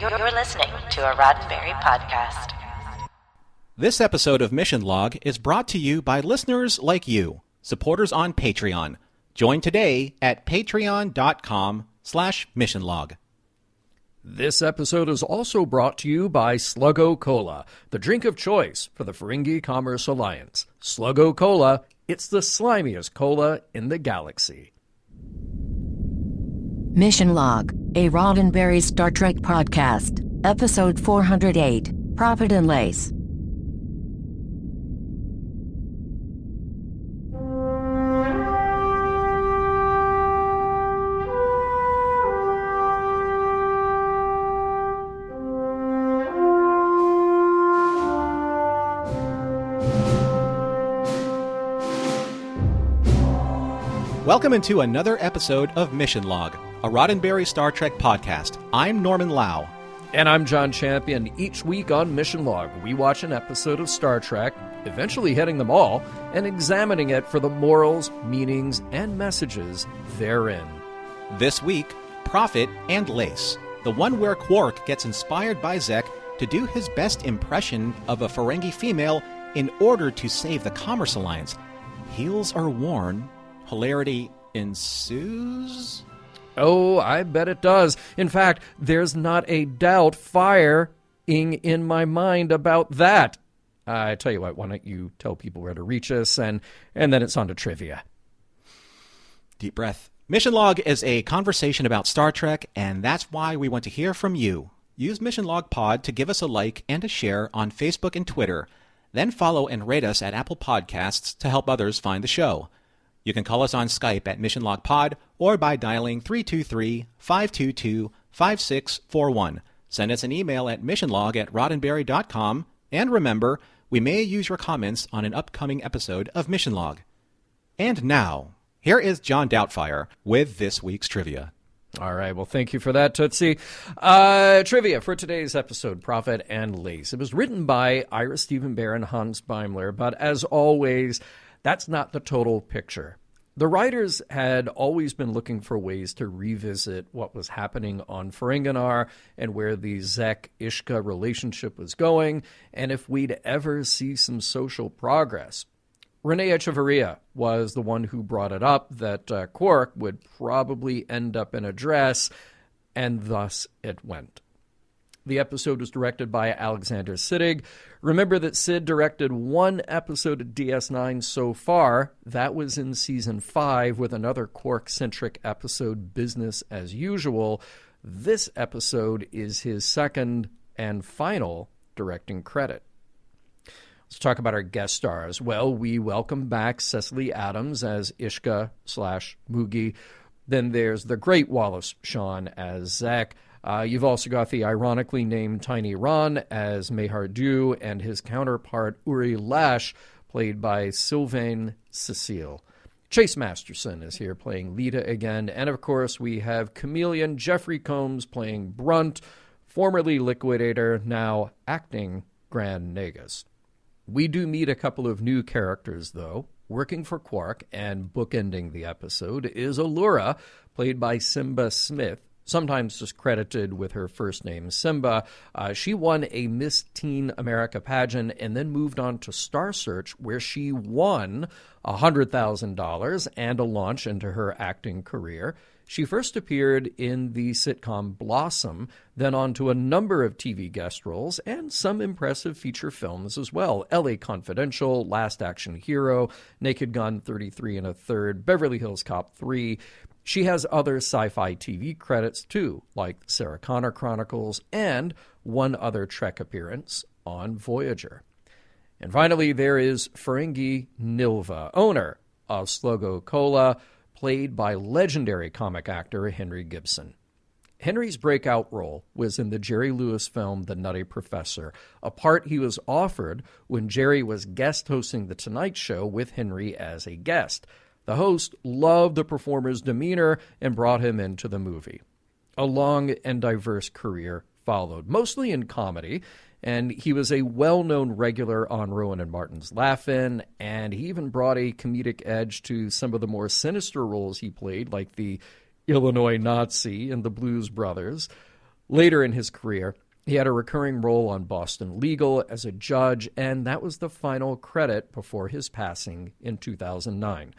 You're listening to a Roddenberry podcast. This episode of Mission Log is brought to you by listeners like you, supporters on Patreon. Join today at patreon.com/missionlog. This episode is also brought to you by Sluggo Cola, the drink of choice for the Ferengi Commerce Alliance. Sluggo Cola, it's the slimiest cola in the galaxy. Mission Log, a Roddenberry Star Trek podcast, episode 408, Prophet and Lace. Welcome into another episode of Mission Log, a Roddenberry Star Trek podcast. I'm Norman Lau. And I'm John Champion. Each week on Mission Log, we watch an episode of Star Trek, eventually hitting them all, and examining it for the morals, meanings, and messages therein. This week, Prophet and Lace, the one where Quark gets inspired by Zek to do his best impression of a Ferengi female in order to save the Commerce Alliance. Heels are worn. Hilarity ensues? Oh, I bet it does. In fact, there's not a doubt firing in my mind about that. I tell you what, why don't you tell people where to reach us, and then it's on to trivia. Deep breath. Mission Log is a conversation about Star Trek, and that's why we want to hear from you. Use Mission Log Pod to give us a like and a share on Facebook and Twitter. Then follow and rate us at Apple Podcasts to help others find the show. You can call us on Skype at Mission Log Pod or by dialing 323-522-5641. Send us an email at missionlog@roddenberry.com. And remember, we may use your comments on an upcoming episode of Mission Log. And now, here is John Doubtfire with this week's trivia. All right, well, thank you for that, Tootsie. Trivia for today's episode, Prophet and Lace. It was written by Ira Steven Behr and Hans Beimler, but as always, that's not the total picture. The writers had always been looking for ways to revisit what was happening on Ferenginar and where the Zek-Ishka relationship was going, and if we'd ever see some social progress. Rene Echevarria was the one who brought it up that Quark would probably end up in a dress, and thus it went. The episode was directed by Alexander Siddig. Remember that Sid directed one episode of DS9 so far. That was in Season 5 with another Quark-centric episode, Business as Usual. This episode is his second and final directing credit. Let's talk about our guest stars. Well, we welcome back Cecily Adams as Ishka/Moogie. Then there's the great Wallace Shawn as Zek. You've also got the ironically named Tiny Ron as Mehardu and his counterpart Uri Lash, played by Sylvain Cecile. Chase Masterson is here playing Lita again. And, of course, we have chameleon Jeffrey Combs playing Brunt, formerly Liquidator, now acting Grand Nagus. We do meet a couple of new characters, though. Working for Quark and bookending the episode is Allura, played by Simba Smith, sometimes just credited with her first name, Simba. She won a Miss Teen America pageant and then moved on to Star Search, where she won $100,000 and a launch into her acting career. She first appeared in the sitcom Blossom, then on to a number of TV guest roles and some impressive feature films as well. L.A. Confidential, Last Action Hero, Naked Gun 33 1/3, Beverly Hills Cop 3. She has other sci-fi TV credits, too, like Sarah Connor Chronicles and one other Trek appearance on Voyager. And finally, there is Ferengi Nilva, owner of Sluggo Cola, played by legendary comic actor Henry Gibson. Henry's breakout role was in the Jerry Lewis film The Nutty Professor, a part he was offered when Jerry was guest hosting The Tonight Show with Henry as a guest. The host loved the performer's demeanor and brought him into the movie. A long and diverse career followed, mostly in comedy, and he was a well-known regular on Rowan and Martin's Laugh-In, and he even brought a comedic edge to some of the more sinister roles he played, like the Illinois Nazi in the Blues Brothers. Later in his career, he had a recurring role on Boston Legal as a judge, and that was the final credit before his passing in 2009.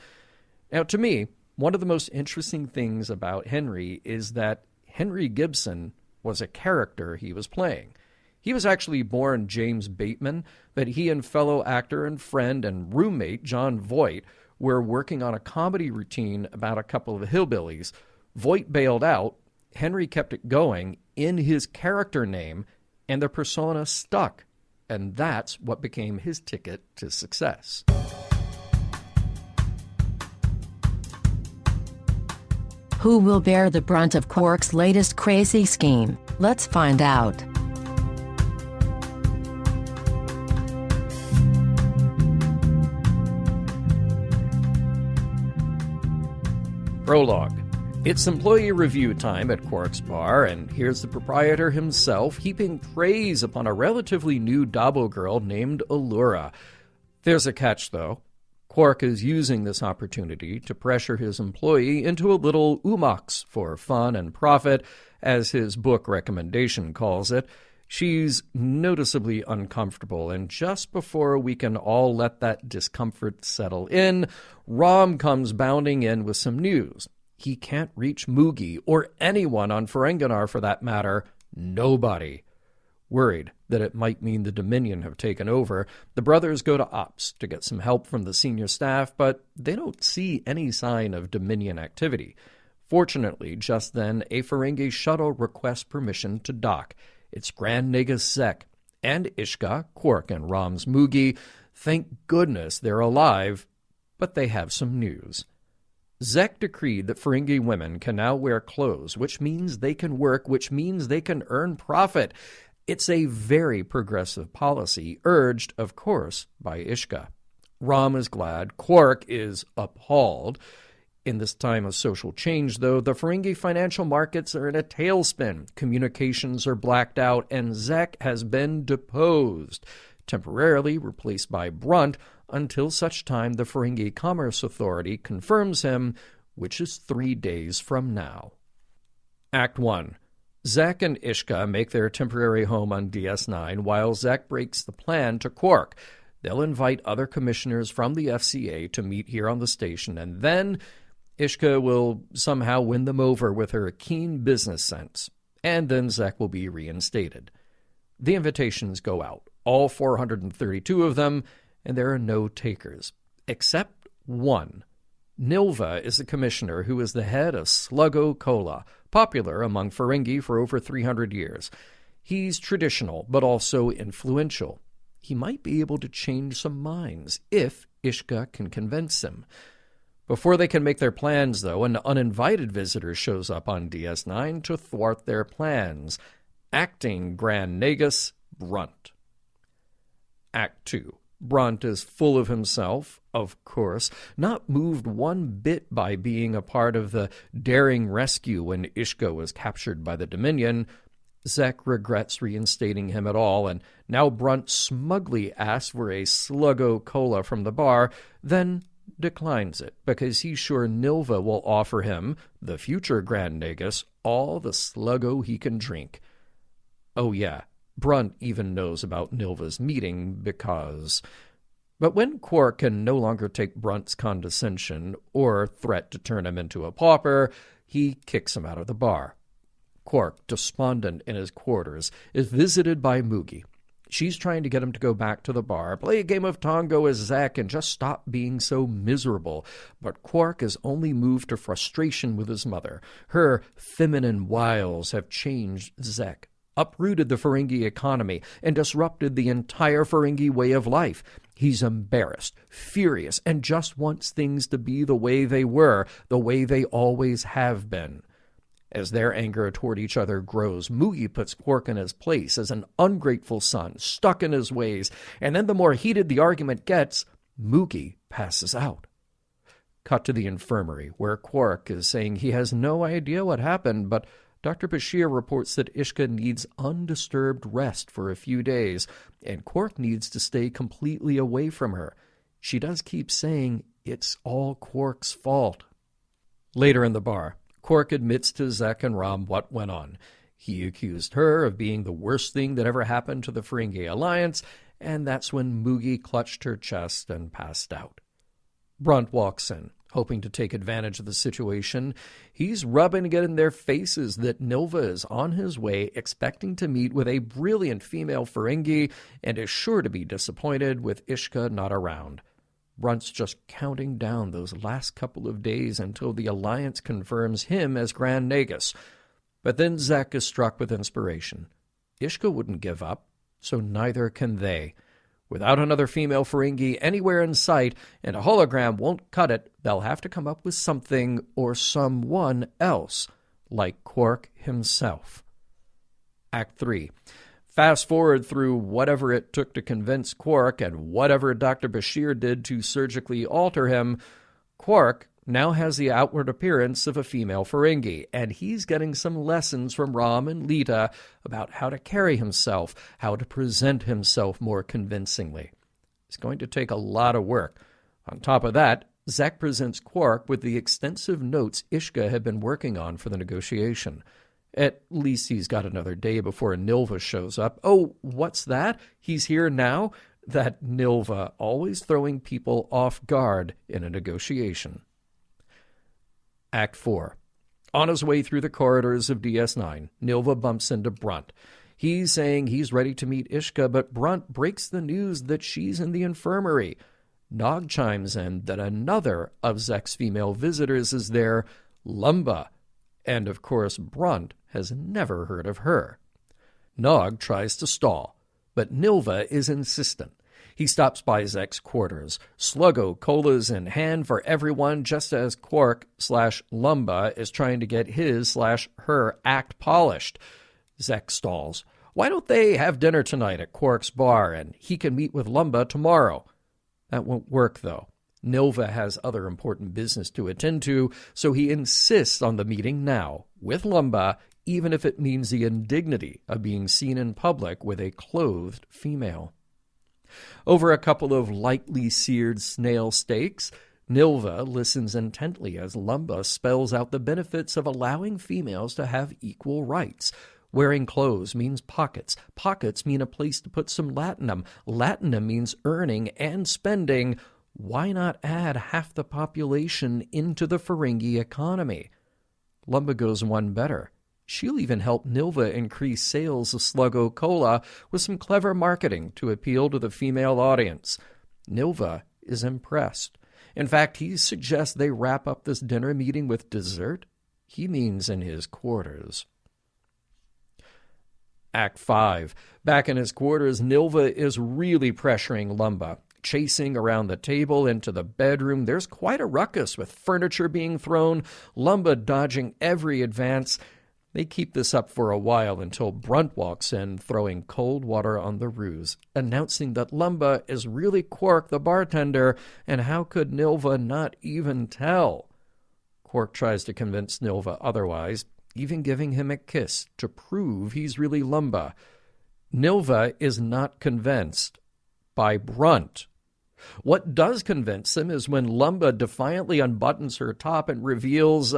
Now, to me, one of the most interesting things about Henry is that Henry Gibson was a character he was playing. He was actually born James Bateman, but he and fellow actor and friend and roommate John Voight were working on a comedy routine about a couple of hillbillies. Voight bailed out. Henry kept it going in his character name, and the persona stuck. And that's what became his ticket to success. Who will bear the brunt of Quark's latest crazy scheme? Let's find out. Prologue. It's employee review time at Quark's bar, and here's the proprietor himself heaping praise upon a relatively new Dabo girl named Allura. There's a catch, though. Quark is using this opportunity to pressure his employee into a little umox for fun and profit, as his book recommendation calls it. She's noticeably uncomfortable, and just before we can all let that discomfort settle in, Rom comes bounding in with some news. He can't reach Moogie, or anyone on Ferenginar for that matter. Nobody. Worried that it might mean the Dominion have taken over, the brothers go to Ops to get some help from the senior staff, but they don't see any sign of Dominion activity. Fortunately, just then, a Ferengi shuttle requests permission to dock. It's Grand Nagus Zek and Ishka, Quark and Rom's Moogie. Thank goodness they're alive, but they have some news. Zek decreed that Ferengi women can now wear clothes, which means they can work, which means they can earn profit. It's a very progressive policy, urged, of course, by Ishka. Rom is glad. Quark is appalled. In this time of social change, though, the Ferengi financial markets are in a tailspin. Communications are blacked out, and Zek has been deposed, temporarily replaced by Brunt, until such time the Ferengi Commerce Authority confirms him, which is 3 days from now. Act 1. Zek and Ishka make their temporary home on DS9 while Zek breaks the plan to Quark. They'll invite other commissioners from the FCA to meet here on the station, and then Ishka will somehow win them over with her keen business sense, and then Zek will be reinstated. The invitations go out, all 432 of them, and there are no takers, except one. Nilva is the commissioner who is the head of Sluggo Cola, popular among Ferengi for over 300 years. He's traditional, but also influential. He might be able to change some minds, if Ishka can convince him. Before they can make their plans, though, an uninvited visitor shows up on DS9 to thwart their plans. Acting Grand Nagus, Brunt. Act 2. Brunt is full of himself, of course, not moved one bit by being a part of the daring rescue when Ishka was captured by the Dominion. Zek regrets reinstating him at all, and now Brunt smugly asks for a Sluggo Cola from the bar, then declines it because he's sure Nilva will offer him, the future Grand Nagus, all the Sluggo he can drink. Oh yeah, Brunt even knows about Nilva's meeting because... But when Quark can no longer take Brunt's condescension or threat to turn him into a pauper, he kicks him out of the bar. Quark, despondent in his quarters, is visited by Moogie. She's trying to get him to go back to the bar, play a game of Tongo as Zek, and just stop being so miserable. But Quark is only moved to frustration with his mother. Her feminine wiles have changed Zek, uprooted the Ferengi economy, and disrupted the entire Ferengi way of life. He's embarrassed, furious, and just wants things to be the way they were, the way they always have been. As their anger toward each other grows, Moogie puts Quark in his place as an ungrateful son, stuck in his ways, and then the more heated the argument gets, Moogie passes out. Cut to the infirmary, where Quark is saying he has no idea what happened, but Dr. Bashir reports that Ishka needs undisturbed rest for a few days, and Quark needs to stay completely away from her. She does keep saying it's all Quark's fault. Later in the bar, Quark admits to Zek and Rom what went on. He accused her of being the worst thing that ever happened to the Ferengi Alliance, and that's when Moogie clutched her chest and passed out. Brunt walks in, hoping to take advantage of the situation. He's rubbing it in their faces that Nilva is on his way, expecting to meet with a brilliant female Ferengi, and is sure to be disappointed with Ishka not around. Brunt's just counting down those last couple of days until the Alliance confirms him as Grand Nagus. But then Zek is struck with inspiration. Ishka wouldn't give up, so neither can they. Without another female Ferengi anywhere in sight, and a hologram won't cut it, they'll have to come up with something or someone else, like Quark himself. Act 3. Fast forward through whatever it took to convince Quark and whatever Dr. Bashir did to surgically alter him, Quark now has the outward appearance of a female Ferengi, and he's getting some lessons from Rom and Lita about how to carry himself, how to present himself more convincingly. It's going to take a lot of work. On top of that, Zek presents Quark with the extensive notes Ishka had been working on for the negotiation. At least he's got another day before Nilva shows up. Oh, what's that? He's here now? That Nilva, always throwing people off guard in a negotiation. Act 4. On his way through the corridors of DS9, Nilva bumps into Brunt. He's saying he's ready to meet Ishka, but Brunt breaks the news that she's in the infirmary. Nog chimes in that another of Zek's female visitors is there, Lumba, and of course Brunt has never heard of her. Nog tries to stall, but Nilva is insistent. He stops by Zek's quarters, sluggo colas in hand for everyone, just as Quark/Lumba is trying to get his/her act polished. Zek stalls. Why don't they have dinner tonight at Quark's bar, and he can meet with Lumba tomorrow? That won't work, though. Nilva has other important business to attend to, so he insists on the meeting now, with Lumba, even if it means the indignity of being seen in public with a clothed female. Over a couple of lightly seared snail steaks, Nilva listens intently as Lumba spells out the benefits of allowing females to have equal rights. Wearing clothes means pockets. Pockets mean a place to put some latinum. Latinum means earning and spending. Why not add half the population into the Ferengi economy? Lumba goes one better. She'll even help Nilva increase sales of Sluggo Cola with some clever marketing to appeal to the female audience. Nilva is impressed. In fact, he suggests they wrap up this dinner meeting with dessert. He means in his quarters. Act 5. Back in his quarters, Nilva is really pressuring Lumba. Chasing around the table into the bedroom, there's quite a ruckus with furniture being thrown, Lumba dodging every advance. They keep this up for a while until Brunt walks in, throwing cold water on the ruse, announcing that Lumba is really Quark the bartender, and how could Nilva not even tell? Quark tries to convince Nilva otherwise, even giving him a kiss to prove he's really Lumba. Nilva is not convinced by Brunt. What does convince him is when Lumba defiantly unbuttons her top and reveals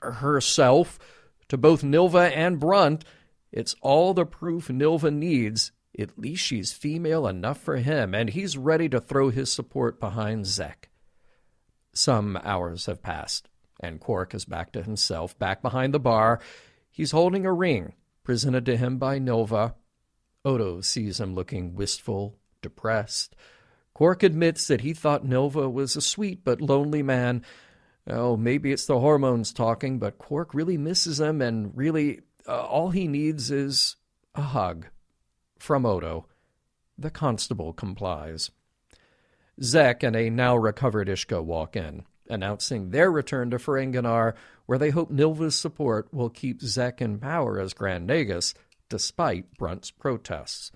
herself to both Nilva and Brunt. It's all the proof Nilva needs. At least she's female enough for him, and he's ready to throw his support behind Zek. Some hours have passed, and Quark is back to himself, back behind the bar. He's holding a ring, presented to him by Nilva. Odo sees him looking wistful, depressed. Quark admits that he thought Nilva was a sweet but lonely man. Oh, maybe it's the hormones talking, but Quark really misses him, and really all he needs is a hug. From Odo. The constable complies. Zek and a now-recovered Ishka walk in, announcing their return to Ferenginar, where they hope Nilva's support will keep Zek in power as Grand Nagus, despite Brunt's protests.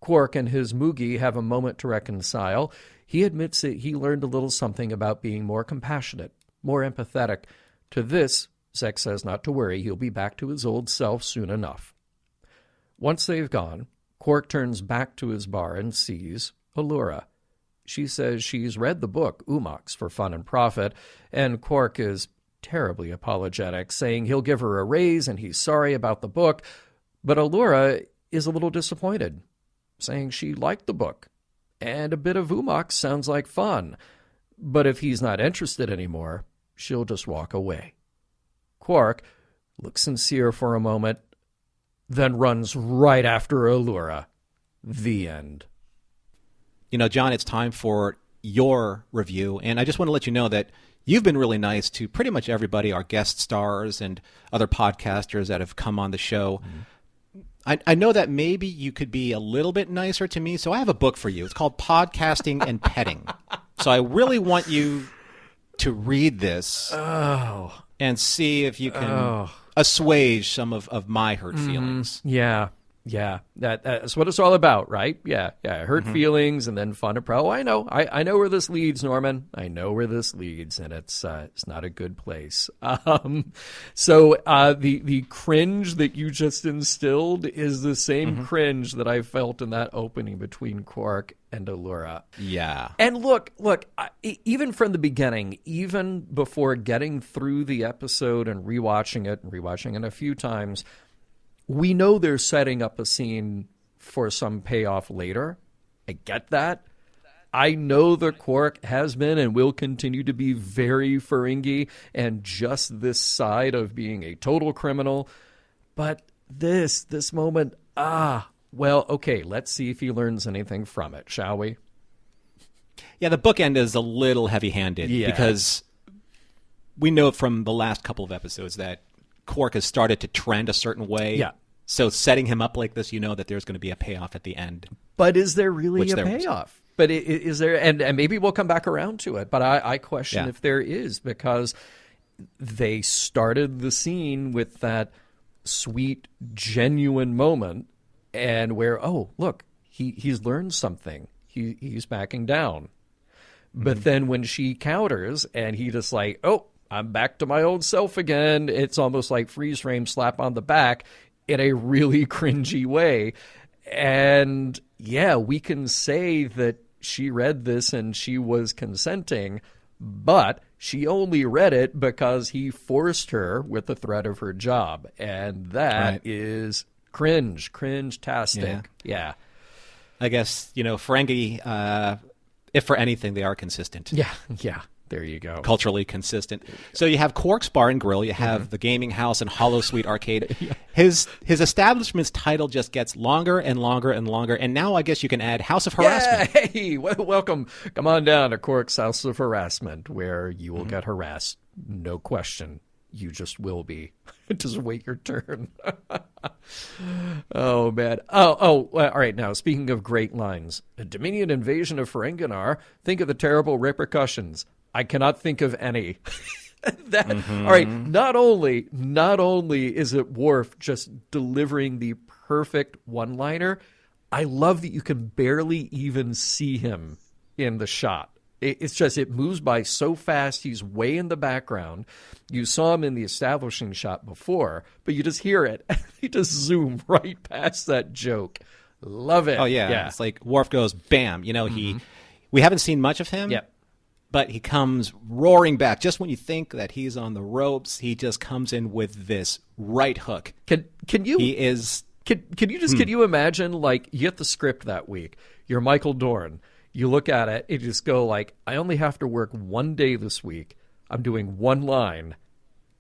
Quark and his Moogie have a moment to reconcile. He admits that he learned a little something about being more compassionate, more empathetic. To this, Zek says not to worry, he'll be back to his old self soon enough. Once they've gone, Quark turns back to his bar and sees Allura. She says she's read the book, Umox for Fun and Profit, and Quark is terribly apologetic, saying he'll give her a raise and he's sorry about the book. But Allura is a little disappointed, saying she liked the book, and a bit of Umok sounds like fun. But if he's not interested anymore, she'll just walk away. Quark looks sincere for a moment, then runs right after Allura. The end. You know, John, it's time for your review, and I just want to let you know that you've been really nice to pretty much everybody, our guest stars and other podcasters that have come on the show. I know that maybe you could be a little bit nicer to me, so I have a book for you. It's called Podcasting and Petting. So I really want you to read this and see if you can assuage some of my hurt feelings. Yeah, that's what it's all about, right? Yeah, hurt feelings and then fun approach. Oh, I know where this leads, Norman. I know where this leads, and it's not a good place. So the cringe that you just instilled is the same cringe that I felt in that opening between Quark and Allura. Yeah. And look, even from the beginning, even before getting through the episode and rewatching it a few times, we know they're setting up a scene for some payoff later. I get that. I know that Quark has been and will continue to be very Ferengi and just this side of being a total criminal. But this moment, well, okay, let's see if he learns anything from it, shall we? Yeah, the bookend is a little heavy-handed because we know from the last couple of episodes that Quark has started to trend a certain way. Yeah. So setting him up like this, you know that there's going to be a payoff at the end. But is there really a payoff? But is there, and maybe we'll come back around to it, but I question if there is, because they started the scene with that sweet, genuine moment, and where, oh, look, he's learned something. He's backing down. But then when she counters and he just like, oh, I'm back to my old self again, it's almost like freeze frame slap on the back in a really cringy way. And yeah, we can say that she read this and she was consenting, but she only read it because he forced her with the threat of her job. And that is cringe-tastic. Yeah. I guess, Ferengi, if for anything, they are consistent. Yeah. There you go. Culturally consistent. So you have Quark's Bar and Grill, you have the gaming house and Hollow Suite Arcade. His establishment's title just gets longer and longer and longer, and now I guess you can add House of Harassment. Yeah, hey, welcome. Come on down to Quark's House of Harassment, where you will get harassed. No question. You just will be. Just wait your turn. Oh, man. All right. Now, speaking of great lines, a Dominion invasion of Ferenginar, think of the terrible repercussions. I cannot think of any. All right. Not only is it Worf just delivering the perfect one-liner, I love that you can barely even see him in the shot. It's just, it moves by so fast. He's way in the background. You saw him in the establishing shot before, but you just hear it. He just zoom right past that joke. Love it. Oh, yeah. It's like Worf goes, bam. We haven't seen much of him. Yep. But he comes roaring back. Just when you think that he's on the ropes, he just comes in with this right hook. Can you? He is. Can you imagine, like, you get the script that week. You're Michael Dorn. You look at it, you just go like, I only have to work one day this week. I'm doing one line,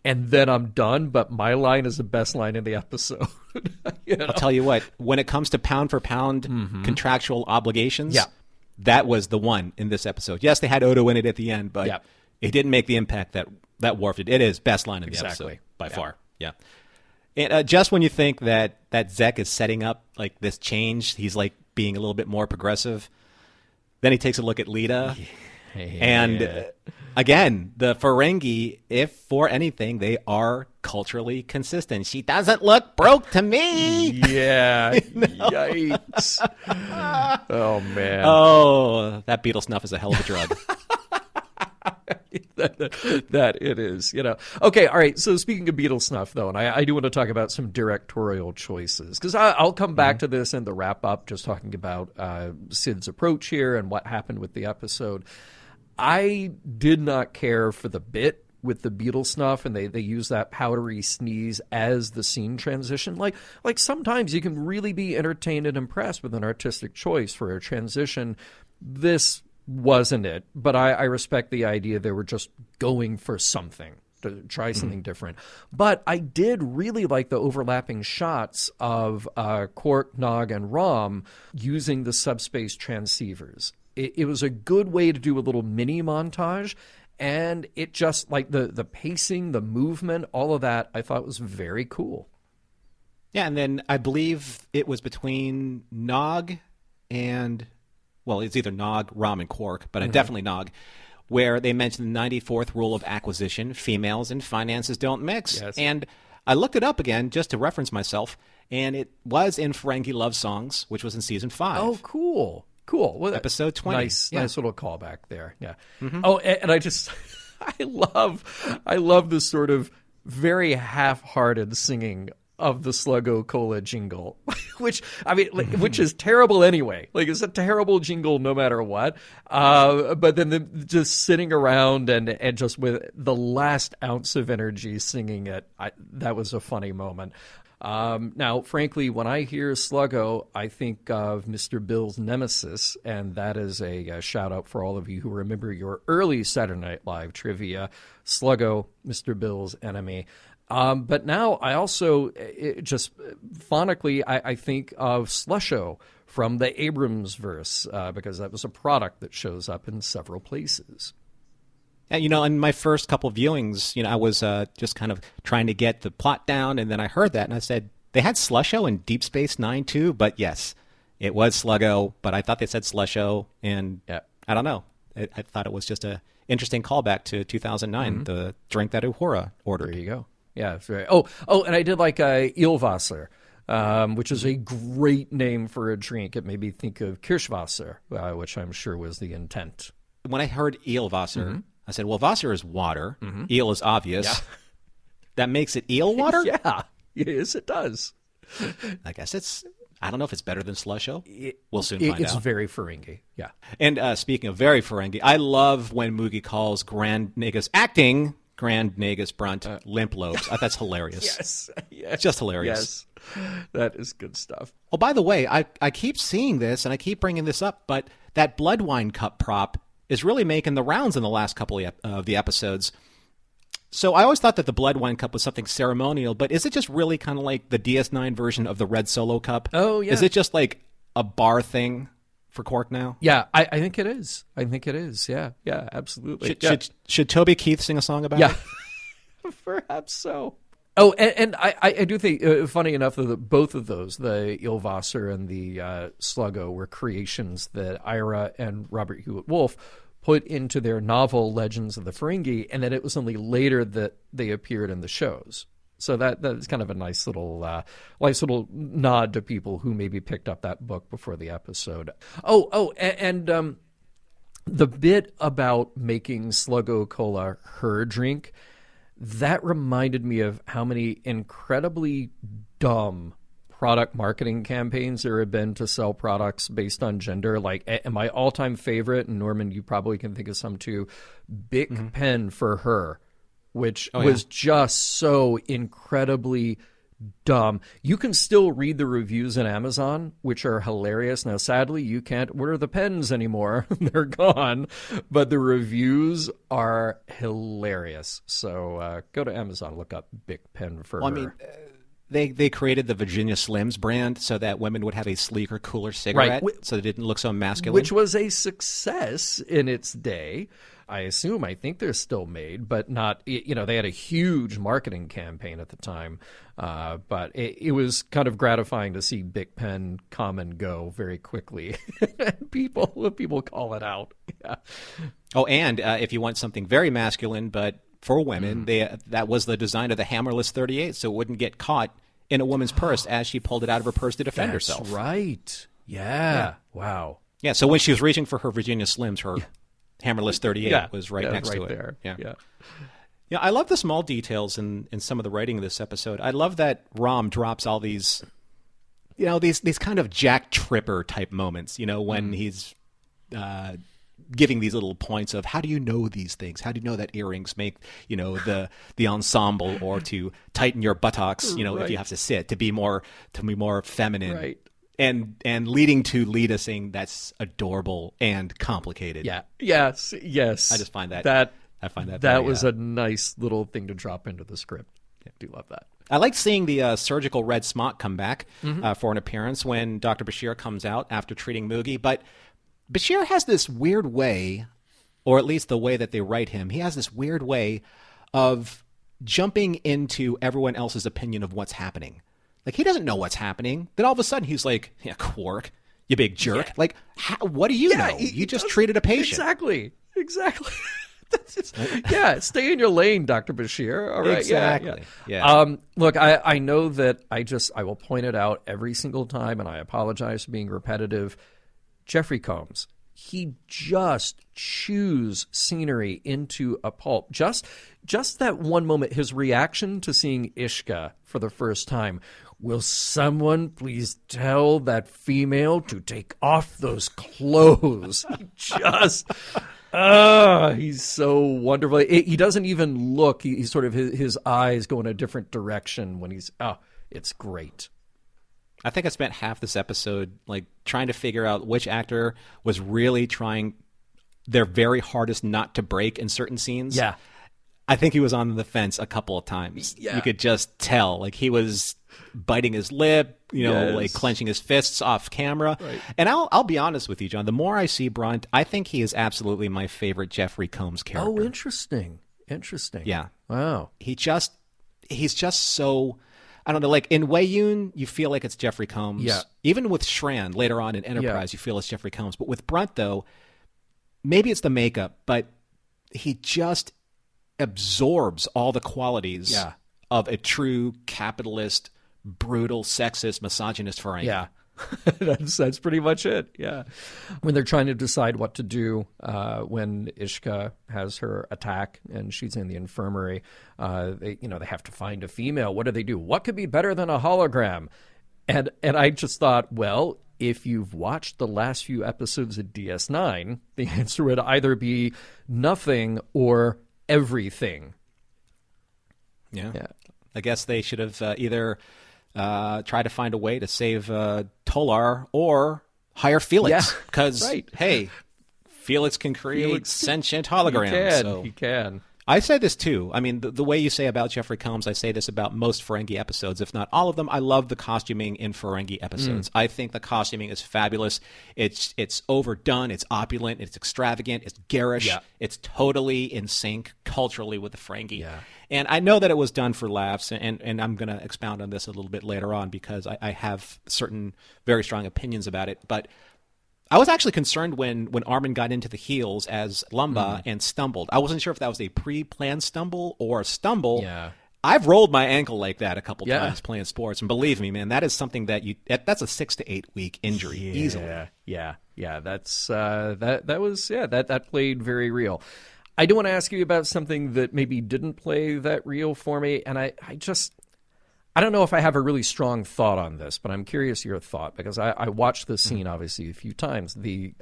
and then I'm done. But my line is the best line in the episode. I'll tell you what. When it comes to pound for pound contractual obligations. That was the one in this episode. Yes, they had Odo in it at the end, but it didn't make the impact that Worf did. It is best line in the episode by far. Yeah. And just when you think that Zek is setting up like this change, he's like being a little bit more progressive, then he takes a look at Lita. And again, the Ferengi, if for anything, they are culturally consistent. She doesn't look broke to me. Yeah. Yikes. Oh, man. Oh, that beetle snuff is a hell of a drug. that it is, Okay, all right. So speaking of beetle snuff, though, and I do want to talk about some directorial choices, because I'll come back to this in the wrap up, just talking about Sid's approach here and what happened with the episode. I did not care for the bit with the beetle snuff, and they use that powdery sneeze as the scene transition. Like sometimes you can really be entertained and impressed with an artistic choice for a transition. This wasn't it, but I respect the idea they were just going for something, to try something different. But I did really like the overlapping shots of Quark, Nog, and Rom using the subspace transceivers. It was a good way to do a little mini montage, and it just, like, the pacing, the movement, all of that, I thought was very cool. Yeah, and then I believe it was between Nog and, well, it's either Nog, Rom, and Quark, but definitely Nog, where they mentioned the 94th rule of acquisition: females and finances don't mix. Yes. And I looked it up again just to reference myself, and it was in Ferengi Love Songs, which was in season 5. Oh, cool. Well, Episode 20. Nice little callback there. Yeah. Oh, and I just, I love this sort of very half-hearted singing of the Sluggo Cola jingle, which is terrible anyway. Like, it's a terrible jingle no matter what. But then just sitting around and just with the last ounce of energy singing it, that was a funny moment. Now, frankly, when I hear Sluggo, I think of Mr. Bill's nemesis, and that is a shout out for all of you who remember your early Saturday Night Live trivia. Sluggo, Mr. Bill's enemy. But now I also just phonically, I think of Slusho from the Abrams verse, because that was a product that shows up in several places. And, in my first couple viewings, I was just kind of trying to get the plot down, and then I heard that, and I said, they had Slusho in Deep Space Nine too, but yes, it was Sluggo, but I thought they said Slusho, and I don't know. I thought it was just a interesting callback to 2009, the drink that Uhura ordered. There you go. Yeah, that's right. Oh, and I did like Eelwasser, which is a great name for a drink. It made me think of Kirschwasser, which I'm sure was the intent. When I heard Eelwasser, I said, well, Wasser is water. Eel is obvious. Yeah. That makes it eel water? Yeah. Yes, it does. I guess I don't know if it's better than Slusho. We'll soon find out. It's very Ferengi. Yeah. And speaking of very Ferengi, I love when Moogie calls Grand Nagus acting Grand Nagus Brunt limp lobes. That's hilarious. Yes. It's just hilarious. Yes. That is good stuff. Oh, by the way, I keep seeing this, and I keep bringing this up, but that blood wine cup prop is really making the rounds in the last couple of the episodes. So I always thought that the blood wine cup was something ceremonial, but is it just really kind of like the DS9 version of the red Solo cup? Oh, yeah. Is it just like a bar thing for Quark now? Yeah, I think it is. Yeah, absolutely. Should Toby Keith sing a song about it? Yeah, perhaps so. Oh, and I do think, funny enough, that both of those, the Eelwasser and the Sluggo, were creations that Ira and Robert Hewitt Wolfe put into their novel Legends of the Ferengi, and then it was only later that they appeared in the shows. So that is kind of a nice little nod to people who maybe picked up that book before the episode. And the bit about making Sluggo Cola her drink, that reminded me of how many incredibly dumb product marketing campaigns there have been to sell products based on gender. Like, my all-time favorite, and Norman, you probably can think of some too, Bic Pen for Her, which was just so incredibly dumb. You can still read the reviews on Amazon, which are hilarious. Now, sadly, you can't order the pens anymore. They're gone. But the reviews are hilarious. So go to Amazon, look up Bic Pen for Her. I mean, they created the Virginia Slims brand so that women would have a sleeker, cooler cigarette, so they didn't look so masculine. Which was a success in its day. I think they're still made, but not, they had a huge marketing campaign at the time. But it was kind of gratifying to see Bic Pen come and go very quickly. people call it out. Yeah. Oh, and if you want something very masculine, but for women, that was the design of the hammerless 38, so it wouldn't get caught in a woman's purse as she pulled it out of her purse to defend herself. That's right. Yeah. Wow. Yeah, so when she was reaching for her Virginia Slims, her hammerless 38 was right next to it. There. Yeah. Yeah, I love the small details in some of the writing of this episode. I love that Rom drops all these, these kind of Jack Tripper type moments, when he's giving these little points of how do you know these things? How do you know that earrings make, the ensemble, or to tighten your buttocks, if you have to sit, to be more feminine. Right. And leading to Lita saying that's adorable and complicated. Yeah. Yes. I just find that I find that was a nice little thing to drop into the script. I do love that. I like seeing the surgical red smock come back for an appearance when Dr. Bashir comes out after treating Moogie. But Bashir has this weird way, or at least the way that they write him, he has this weird way of jumping into everyone else's opinion of what's happening. Like, he doesn't know what's happening. Then all of a sudden he's like, yeah, Quark, you big jerk. Yeah. Like, what do you know? You just treated a patient. Exactly. Stay in your lane, Dr. Bashir. All right. Exactly. Yeah. Look, I know that I will point it out every single time, and I apologize for being repetitive. Jeffrey Combs, he just chews scenery into a pulp. Just that one moment, his reaction to seeing Ishka for the first time. Will someone please tell that female to take off those clothes? He's so wonderful. He doesn't even look. He's sort of, his eyes go in a different direction when it's great. I think I spent half this episode trying to figure out which actor was really trying their very hardest not to break in certain scenes. Yeah. I think he was on the fence a couple of times. Yeah. You could just tell. He was biting his lip, clenching his fists off camera. Right. And I'll be honest with you, John. The more I see Brunt, I think he is absolutely my favorite Jeffrey Combs character. Oh, interesting. Yeah. Wow. He's just so... I don't know, in Wei-Yun, you feel like it's Jeffrey Combs. Yeah. Even with Shran later on in Enterprise, you feel it's Jeffrey Combs. But with Brunt, though, maybe it's the makeup, but he just absorbs all the qualities of a true capitalist, brutal, sexist, misogynist Ferengi. Yeah. That's pretty much it. Yeah. When they're trying to decide what to do, when Ishka has her attack and she's in the infirmary, they have to find a female. What do? What could be better than a hologram? And I just thought, well, if you've watched the last few episodes of DS9, the answer would either be nothing or everything. Yeah. I guess they should have either try to find a way to save Tolar or hire Felix. Because, hey, Felix can create sentient holograms. He can. I say this, too. I mean, the way you say about Jeffrey Combs, I say this about most Ferengi episodes, if not all of them. I love the costuming in Ferengi episodes. I think the costuming is fabulous. It's overdone. It's opulent. It's extravagant. It's garish. Yeah. It's totally in sync culturally with the Ferengi. Yeah. And I know that it was done for laughs, and I'm going to expound on this a little bit later on because I have certain very strong opinions about it. But I was actually concerned when Armin got into the heels as Lumba and stumbled. I wasn't sure if that was a pre-planned stumble or a stumble. Yeah. I've rolled my ankle like that a couple times playing sports, and believe me, man, that is something that's a 6 to 8 week injury easily. Yeah. That's that played very real. I do want to ask you about something that maybe didn't play that real for me, and I don't know if I have a really strong thought on this, but I'm curious your thought, because I watched this scene, obviously, a few times. The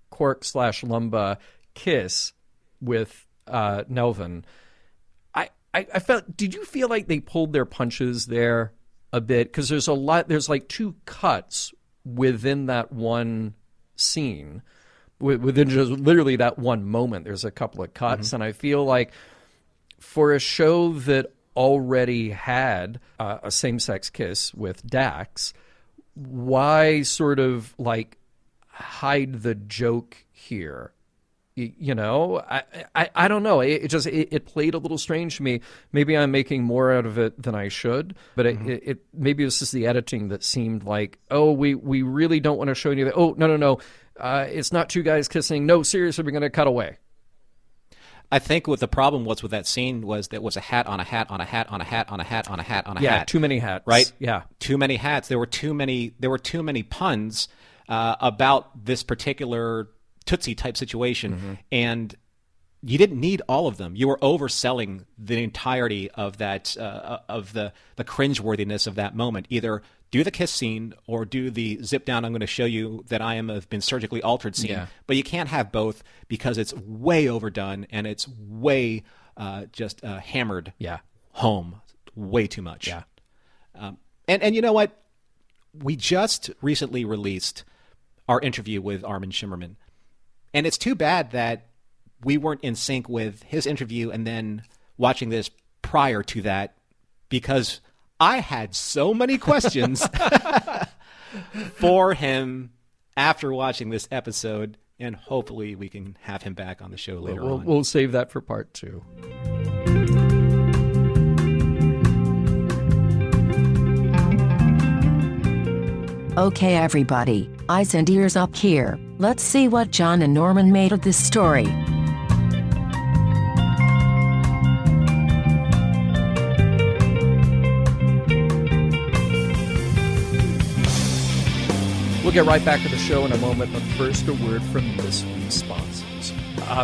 Quark/Lumba kiss with Nelvin. I felt, did you feel like they pulled their punches there a bit? Because there's 2 cuts within that one scene. Within just literally that one moment, there's a couple of cuts. And I feel like for a show that already had a same-sex kiss with Dax, why sort of hide the joke here? I don't know. It played a little strange to me. Maybe I'm making more out of it than I should, but it maybe it was just the editing that seemed like, oh, we really don't want to show you that. Oh, no. It's not 2 guys kissing. No, seriously, we're going to cut away. I think what the problem was with that scene was that was a hat on a hat on a hat on a hat on a hat on a hat on a hat. Yeah, too many hats. Right? Yeah. Too many hats. There were too many puns about this particular Tootsie type situation. And you didn't need all of them. You were overselling the entirety of that, of the cringeworthiness of that moment. Either do the kiss scene or do the zip down, I'm going to show you that have been surgically altered scene. Yeah. But But you can't have both because it's way overdone and it's way just hammered home way too much. Yeah. And you know what? We just recently released our interview with Armin Shimmerman. And it's too bad that we weren't in sync with his interview and then watching this prior to that, because I had so many questions for him after watching this episode, and hopefully we can have him back on the show later on. We'll save that for part 2. Okay, everybody, eyes and ears up here. Let's see what John and Norman made of this story. We'll get right back to the show in a moment, but first a word from this week's sponsors.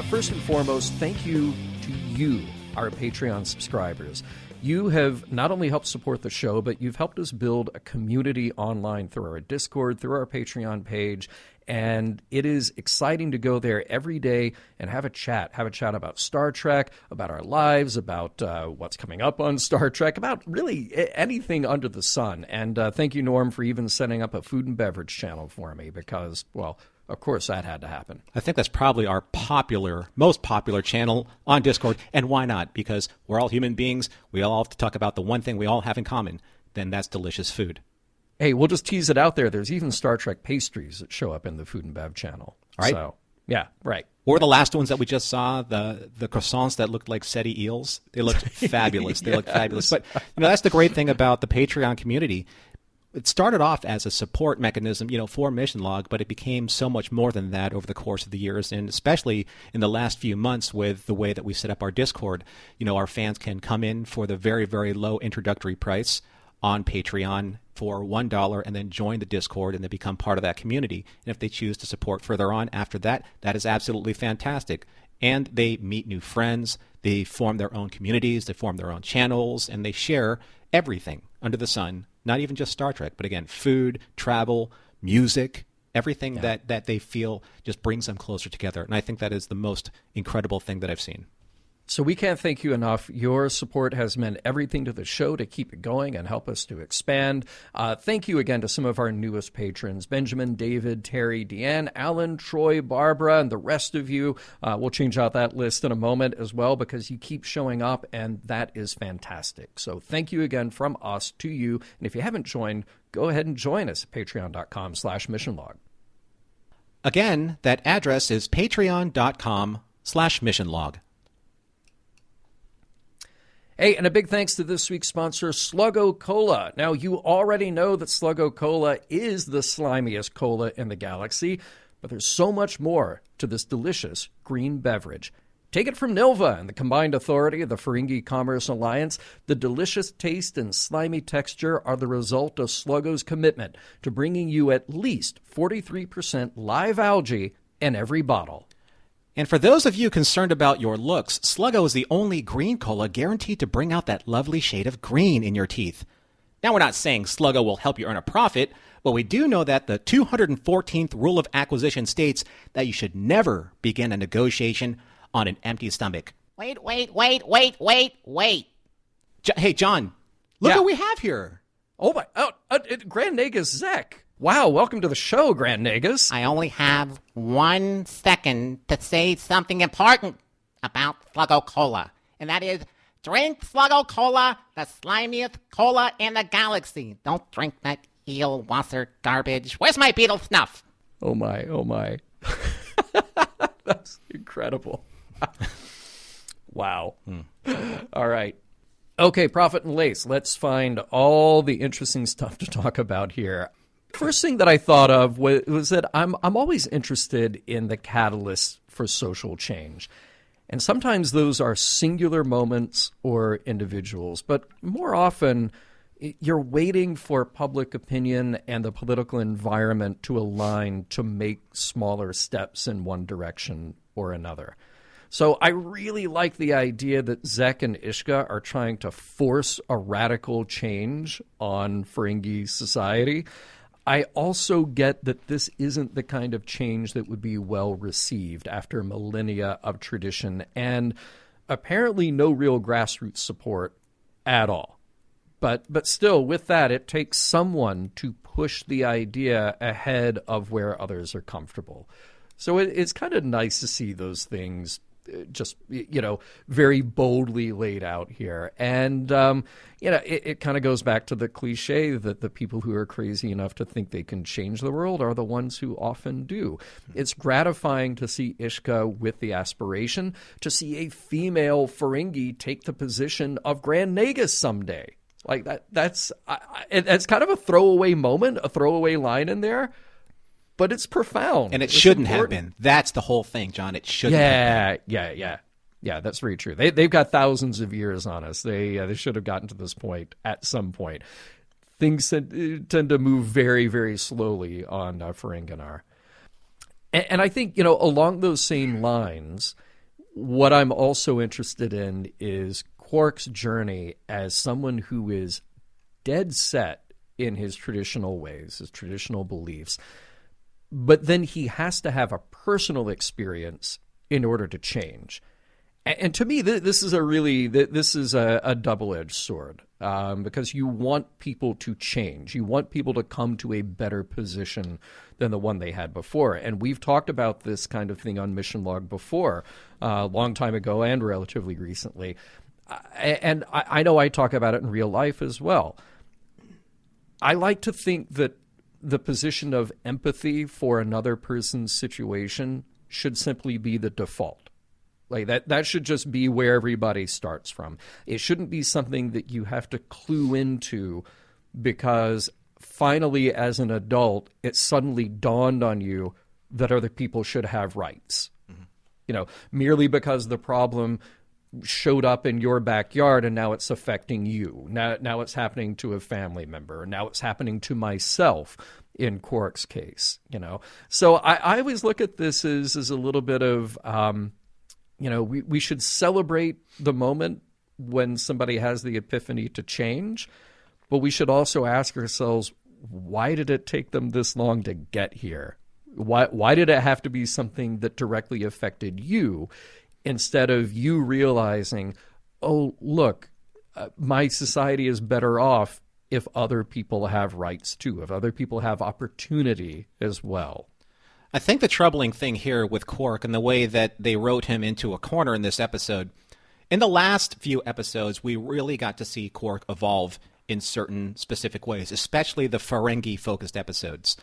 First and foremost, thank you to you, our Patreon subscribers. You have not only helped support the show, but you've helped us build a community online through our Discord, through our Patreon page, and it is exciting to go there every day and have a chat about Star Trek, about our lives, about what's coming up on Star Trek, about really anything under the sun. And thank you, Norm, for even setting up a food and beverage channel for me because, well, of course that had to happen. I think that's probably our most popular channel on Discord. And why not? Because we're all human beings. We all have to talk about the one thing we all have in common. Then that's delicious food. Hey, we'll just tease it out there. There's even Star Trek pastries that show up in the Food and Bev channel. Right. So, yeah, right. Or the last ones that we just saw, the croissants that looked like SETI eels. They looked fabulous. They looked fabulous. But that's the great thing about the Patreon community. It started off as a support mechanism, for Mission Log, but it became so much more than that over the course of the years, and especially in the last few months with the way that we set up our Discord. Our fans can come in for the very, very low introductory price on Patreon for $1 and then join the Discord and they become part of that community. And if they choose to support further on after that, that is absolutely fantastic. And they meet new friends, they form their own communities, they form their own channels, and they share everything under the sun, not even just Star Trek, but again, food, travel, music, everything that they feel just brings them closer together. And I think that is the most incredible thing that I've seen. So we can't thank you enough. Your support has meant everything to the show to keep it going and help us to expand. Thank you again to some of our newest patrons, Benjamin, David, Terry, Deanne, Alan, Troy, Barbara, and the rest of you. We'll change out that list in a moment as well because you keep showing up, and that is fantastic. So thank you again from us to you. And if you haven't joined, go ahead and join us at patreon.com/missionlog. Again, that address is patreon.com/missionlog. Hey, and a big thanks to this week's sponsor, Sluggo Cola. Now, you already know that Sluggo Cola is the slimiest cola in the galaxy, but there's so much more to this delicious green beverage. Take it from Nilva and the combined authority of the Ferengi Commerce Alliance. The delicious taste and slimy texture are the result of Sluggo's commitment to bringing you at least 43% live algae in every bottle. And for those of you concerned about your looks, Sluggo is the only green cola guaranteed to bring out that lovely shade of green in your teeth. Now, we're not saying Sluggo will help you earn a profit, but we do know that the 214th rule of acquisition states that you should never begin a negotiation on an empty stomach. Wait. Hey, John, look what we have here. Oh, my. Grand Nagus Zek. Wow, welcome to the show, Grand Nagus. I only have 1 second to say something important about Sluggo Cola, and that is drink Sluggo Cola, the slimiest cola in the galaxy. Don't drink that eel wasser garbage. Where's my beetle snuff? Oh my. That's incredible. Wow. All right. Okay, Prophet and Lace, let's find all the interesting stuff to talk about here. First thing that I thought of was that I'm always interested in the catalysts for social change. And sometimes those are singular moments or individuals, but more often you're waiting for public opinion and the political environment to align to make smaller steps in one direction or another. So I really like the idea that Zek and Ishka are trying to force a radical change on Ferengi society. I also get that this isn't the kind of change that would be well received after millennia of tradition and apparently no real grassroots support at all. But still, with that, it takes someone to push the idea ahead of where others are comfortable. So it's kind of nice to see those things just, very boldly laid out here. And, it kind of goes back to the cliche that the people who are crazy enough to think they can change the world are the ones who often do. It's gratifying to see Ishka with the aspiration to see a female Ferengi take the position of Grand Nagus someday. Like that's kind of a throwaway moment, a throwaway line in there. But it's profound. And it shouldn't have been. That's the whole thing, John. It shouldn't have been. Yeah, that's very true. They've got thousands of years on us. They should have gotten to this point at some point. Things tend to move very, very slowly on Ferenginar. And I think, along those same lines, what I'm also interested in is Quark's journey as someone who is dead set in his traditional ways, his traditional beliefs. But then he has to have a personal experience in order to change. And to me, this is a double-edged sword because you want people to change. You want people to come to a better position than the one they had before. And we've talked about this kind of thing on Mission Log before, a long time ago and relatively recently. And I know I talk about it in real life as well. I like to think that the position of empathy for another person's situation should simply be the default. Like that should just be where everybody starts from. It shouldn't be something that you have to clue into because finally as an adult, it suddenly dawned on you that other people should have rights. Mm-hmm. Merely because the problem showed up in your backyard and now it's affecting you. Now it's happening to a family member. Now it's happening to myself in Quark's case, So I always look at this as a little bit of, we should celebrate the moment when somebody has the epiphany to change, but we should also ask ourselves, why did it take them this long to get here? Why did it have to be something that directly affected you? Instead of you realizing, oh, look, my society is better off if other people have rights too, if other people have opportunity as well. I think the troubling thing here with Quark and the way that they wrote him into a corner in this episode, in the last few episodes, we really got to see Quark evolve in certain specific ways, especially the Ferengi-focused episodes.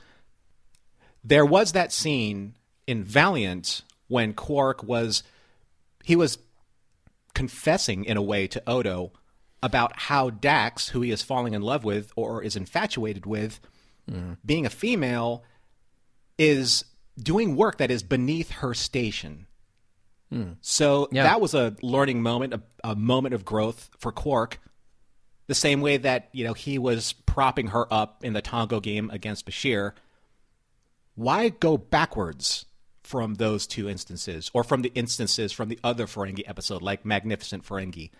There was that scene in Valiant when Quark was confessing in a way to Odo about how Dax, who he is falling in love with or is infatuated with, being a female, is doing work that is beneath her station. So that was a learning moment, a moment of growth for Quark, the same way that he was propping her up in the Tongo game against Bashir. Why go backwards from those two instances, or from the instances from the other Ferengi episode, like Magnificent Ferengi?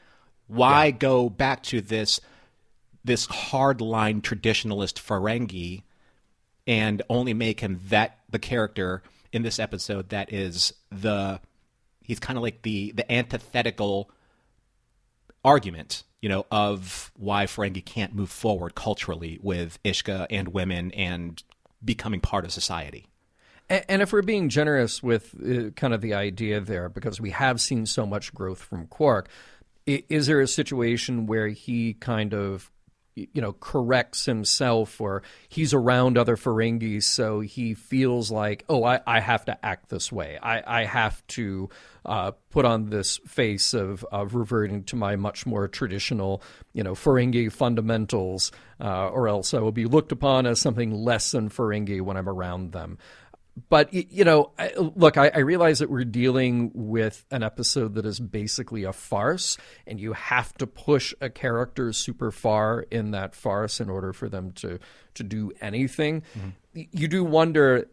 Why go back to this hardline traditionalist Ferengi and only make him the character in this episode that is he's kind of like the antithetical argument, of why Ferengi can't move forward culturally with Ishka and women and becoming part of society. And if we're being generous with kind of the idea there, because we have seen so much growth from Quark, is there a situation where he kind of, corrects himself, or he's around other Ferengis, so he feels like, oh, I have to act this way. I have to put on this face of reverting to my much more traditional, Ferengi fundamentals, or else I will be looked upon as something less than Ferengi when I'm around them. But, look, I realize that we're dealing with an episode that is basically a farce, and you have to push a character super far in that farce in order for them to do anything. Mm-hmm. You do wonder,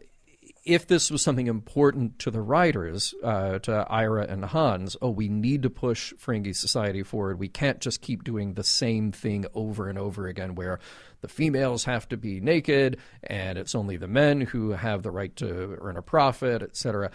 if this was something important to the writers, to Ira and Hans, we need to push Ferengi society forward. We can't just keep doing the same thing over and over again where the females have to be naked and it's only the men who have the right to earn a profit, etc.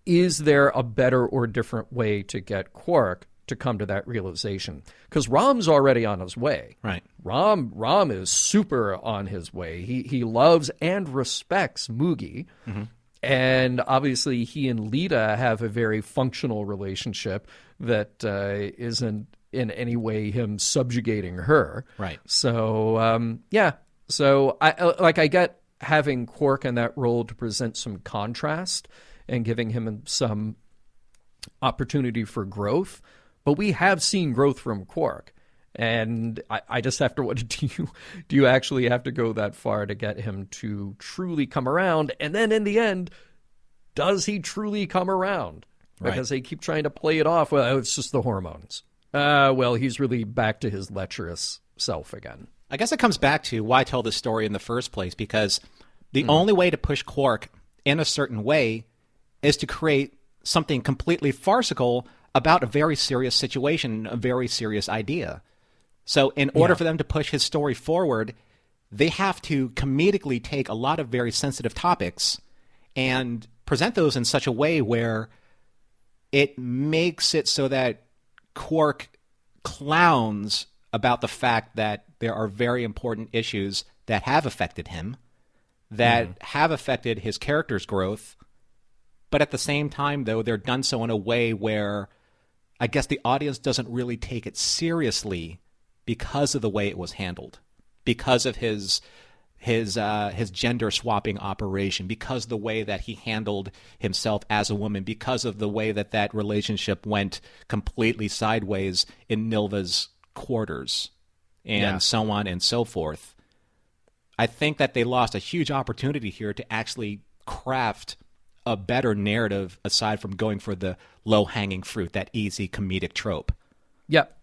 Is there a better or different way to get Quark to come to that realization? Because Rom's already on his way. Right. Rom is super on his way. He loves and respects Moogie. Mm-hmm. And obviously he and Lita have a very functional relationship that isn't in any way him subjugating her. Right. So, yeah. So I get having Quark in that role to present some contrast and giving him some opportunity for growth. But we have seen growth from Quark, and I just have to wonder, do you actually have to go that far to get him to truly come around? And then in the end, does he truly come around? Because they keep trying to play it off. Well, it's just the hormones. Well, he's really back to his lecherous self again. I guess it comes back to why tell this story in the first place, because the only way to push Quark in a certain way is to create something completely farcical about a very serious situation, a very serious idea. So in order for them to push his story forward, they have to comedically take a lot of very sensitive topics and present those in such a way where it makes it so that Quark clowns about the fact that there are very important issues that have affected him, that have affected his character's growth. But at the same time, though, they're done so in a way where I guess the audience doesn't really take it seriously because of the way it was handled, because of his gender swapping operation, because of the way that he handled himself as a woman, because of the way that relationship went completely sideways in Nilva's quarters, and so on and so forth. I think that they lost a huge opportunity here to actually craft a better narrative aside from going for the low-hanging fruit, that easy comedic trope. Yep.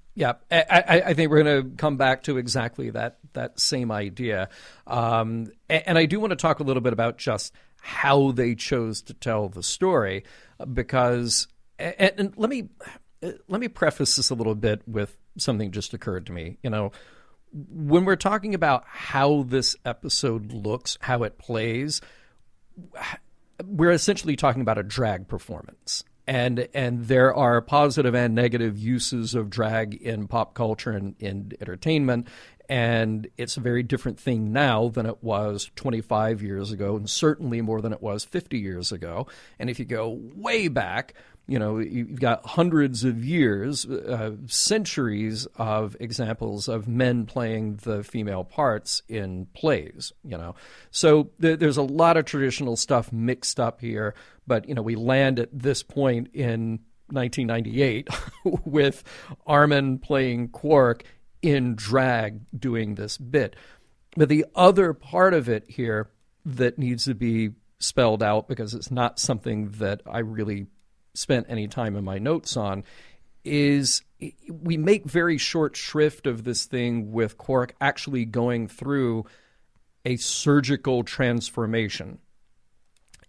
I think we're going to come back to exactly that same idea. And I do want to talk a little bit about just how they chose to tell the story, because and let me preface this a little bit with something just occurred to me. You know, when we're talking about how this episode looks, how it plays, we're essentially talking about a drag performance. And there are positive and negative uses of drag in pop culture and in entertainment. And it's a very different thing now than it was 25 years ago, and certainly more than it was 50 years ago. And if you go way back, you know, you've got hundreds of years, centuries of examples of men playing the female parts in plays, you know. So there's a lot of traditional stuff mixed up here, but, you know, we land at this point in 1998 with Armin playing Quark in drag doing this bit. But the other part of it here that needs to be spelled out, because it's not something that I really spent any time in my notes on, is we make very short shrift of this thing with Quark actually going through a surgical transformation.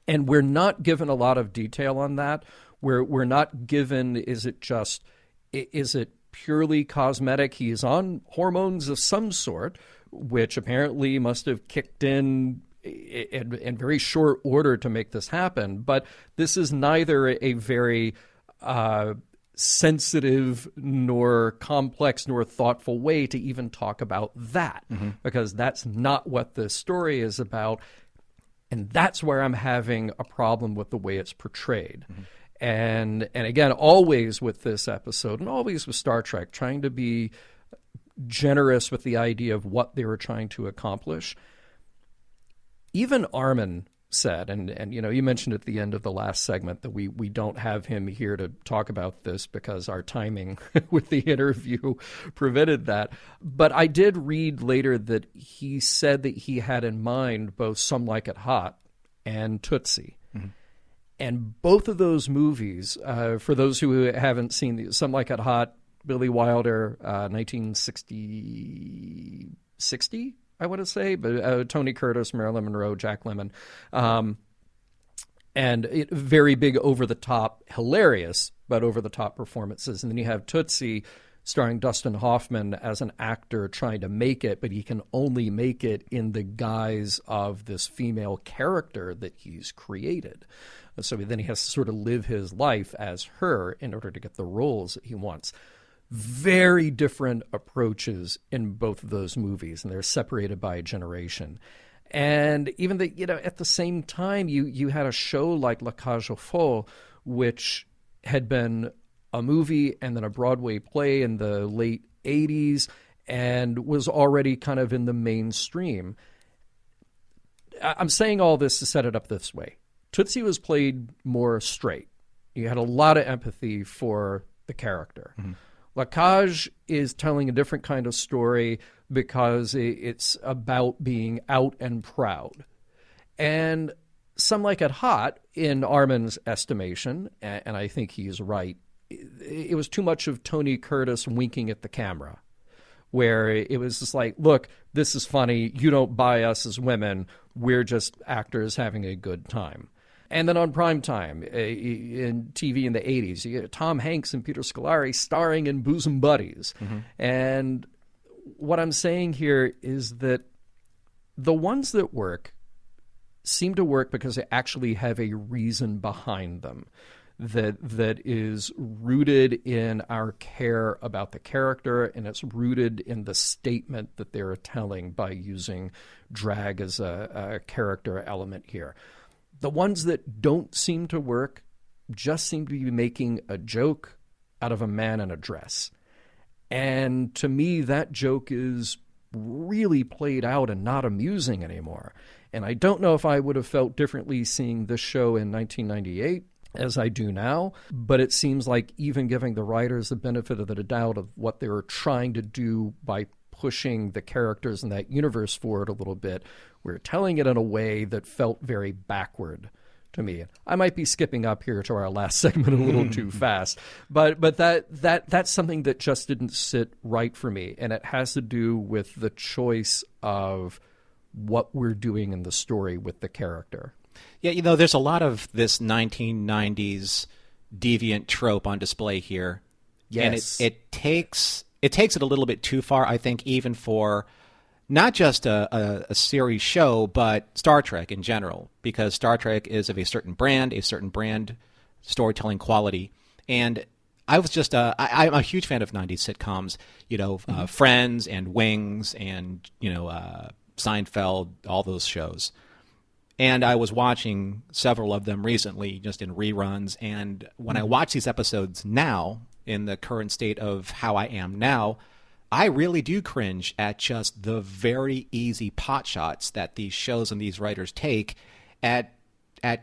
And we're not given a lot of detail on that. We're not given, is it purely cosmetic? He is on hormones of some sort, which apparently must have kicked in very short order to make this happen. But this is neither a very sensitive nor complex nor thoughtful way to even talk about that, because that's not what this story is about. And that's where I'm having a problem with the way it's portrayed. And again, always with this episode and always with Star Trek, trying to be generous with the idea of what they were trying to accomplish. Even Armin said, and you know, you mentioned at the end of the last segment that we don't have him here to talk about this because our timing with the interview prevented that. But I did read later that he said that he had in mind both Some Like It Hot and Tootsie. And both of those movies, for those who haven't seen Some Like It Hot, Billy Wilder, 1960, I want to say, but Tony Curtis, Marilyn Monroe, Jack Lemmon. And very big over-the-top, hilarious, but over-the-top performances. And then you have Tootsie starring Dustin Hoffman as an actor trying to make it, but he can only make it in the guise of this female character that he's created. So then he has to sort of live his life as her in order to get the roles that he wants. Very different approaches in both of those movies, and they're separated by a generation. And even at the same time, you had a show like La Cage aux Folles, which had been a movie and then a Broadway play in the late 80s and was already kind of in the mainstream. I'm saying all this to set it up this way. Tootsie was played more straight. You had a lot of empathy for the character. Mm-hmm. La Cage is telling a different kind of story because it's about being out and proud. And Some Like It Hot, in Armin's estimation, and I think he's right, it was too much of Tony Curtis winking at the camera, where it was just like, look, this is funny. You don't buy us as women. We're just actors having a good time. And then on primetime, in TV in the 80s, you get Tom Hanks and Peter Scolari starring in Bosom Buddies. Mm-hmm. And what I'm saying here is that the ones that work seem to work because they actually have a reason behind them that is rooted in our care about the character, and it's rooted in the statement that they're telling by using drag as a character element here. The ones that don't seem to work just seem to be making a joke out of a man in a dress. And to me, that joke is really played out and not amusing anymore. And I don't know if I would have felt differently seeing this show in 1998 as I do now, but it seems like even giving the writers the benefit of the doubt of what they were trying to do by pushing the characters in that universe forward a little bit, we're telling it in a way that felt very backward to me. I might be skipping up here to our last segment a little too fast, but that's something that just didn't sit right for me, and it has to do with the choice of what we're doing in the story with the character. Yeah, there's a lot of this 1990s deviant trope on display here. Yes. And it takes it a little bit too far, I think, even for not just a series show, but Star Trek in general, because Star Trek is of a certain brand storytelling quality. And I was just I'm a huge fan of 90s sitcoms, Friends and Wings and, Seinfeld, all those shows. And I was watching several of them recently, just in reruns. And when I watch these episodes now, in the current state of how I am now, I really do cringe at just the very easy pot shots that these shows and these writers take at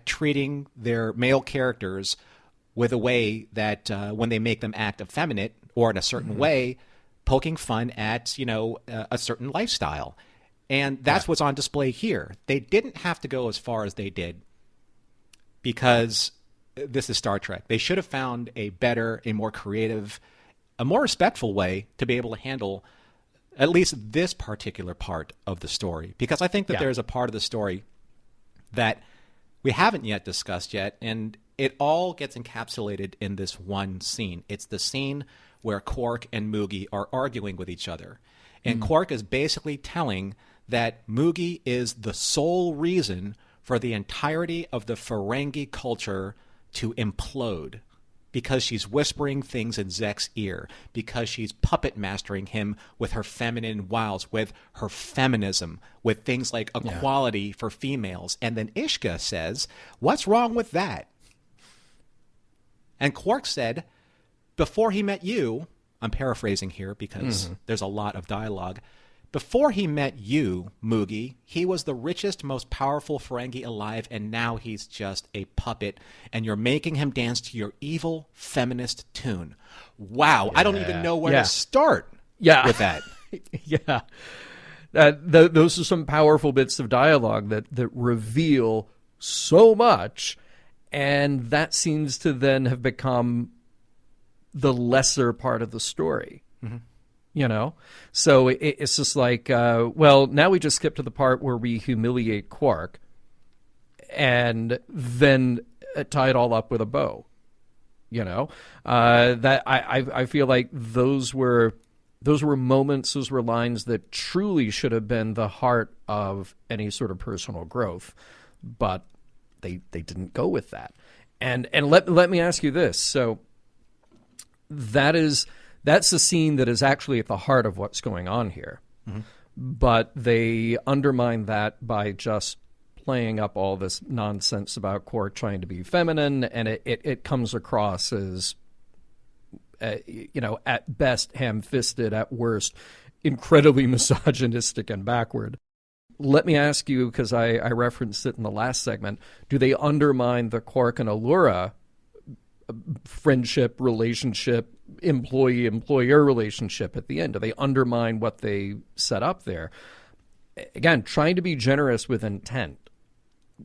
treating their male characters with a way that when they make them act effeminate or in a certain way, poking fun at, a certain lifestyle. And that's what's on display here. They didn't have to go as far as they did because this is Star Trek. They should have found a better, a more creative, a more respectful way to be able to handle at least this particular part of the story. Because I think that there's a part of the story that we haven't yet discussed yet, and it all gets encapsulated in this one scene. It's the scene where Quark and Moogie are arguing with each other. And Quark is basically telling that Moogie is the sole reason for the entirety of the Ferengi culture to implode, because she's whispering things in Zek's ear, because she's puppet mastering him with her feminine wiles, with her feminism, with things like equality for females. And then Ishka says, "What's wrong with that?" And Quark said, before he met you, I'm paraphrasing here because there's a lot of dialogue, before he met you, Moogie, he was the richest, most powerful Ferengi alive, and now he's just a puppet, and you're making him dance to your evil feminist tune. Wow, I don't even know where to start with that. Those are some powerful bits of dialogue that reveal so much, and that seems to then have become the lesser part of the story. you know? So it's just like, well, now we just skip to the part where we humiliate Quark and then tie it all up with a bow, you know? That I feel like those were moments, those were lines that truly should have been the heart of any sort of personal growth, but they didn't go with that. And let me ask you this. So that's the scene that is actually at the heart of what's going on here. Mm-hmm. But they undermine that by just playing up all this nonsense about Quark trying to be feminine, and it comes across as, at best ham-fisted, at worst incredibly misogynistic and backward. Let me ask you, because I referenced it in the last segment, do they undermine the Quark and Allura friendship, relationship, employee-employer relationship at the end? Do they undermine what they set up there? Again, trying to be generous with intent.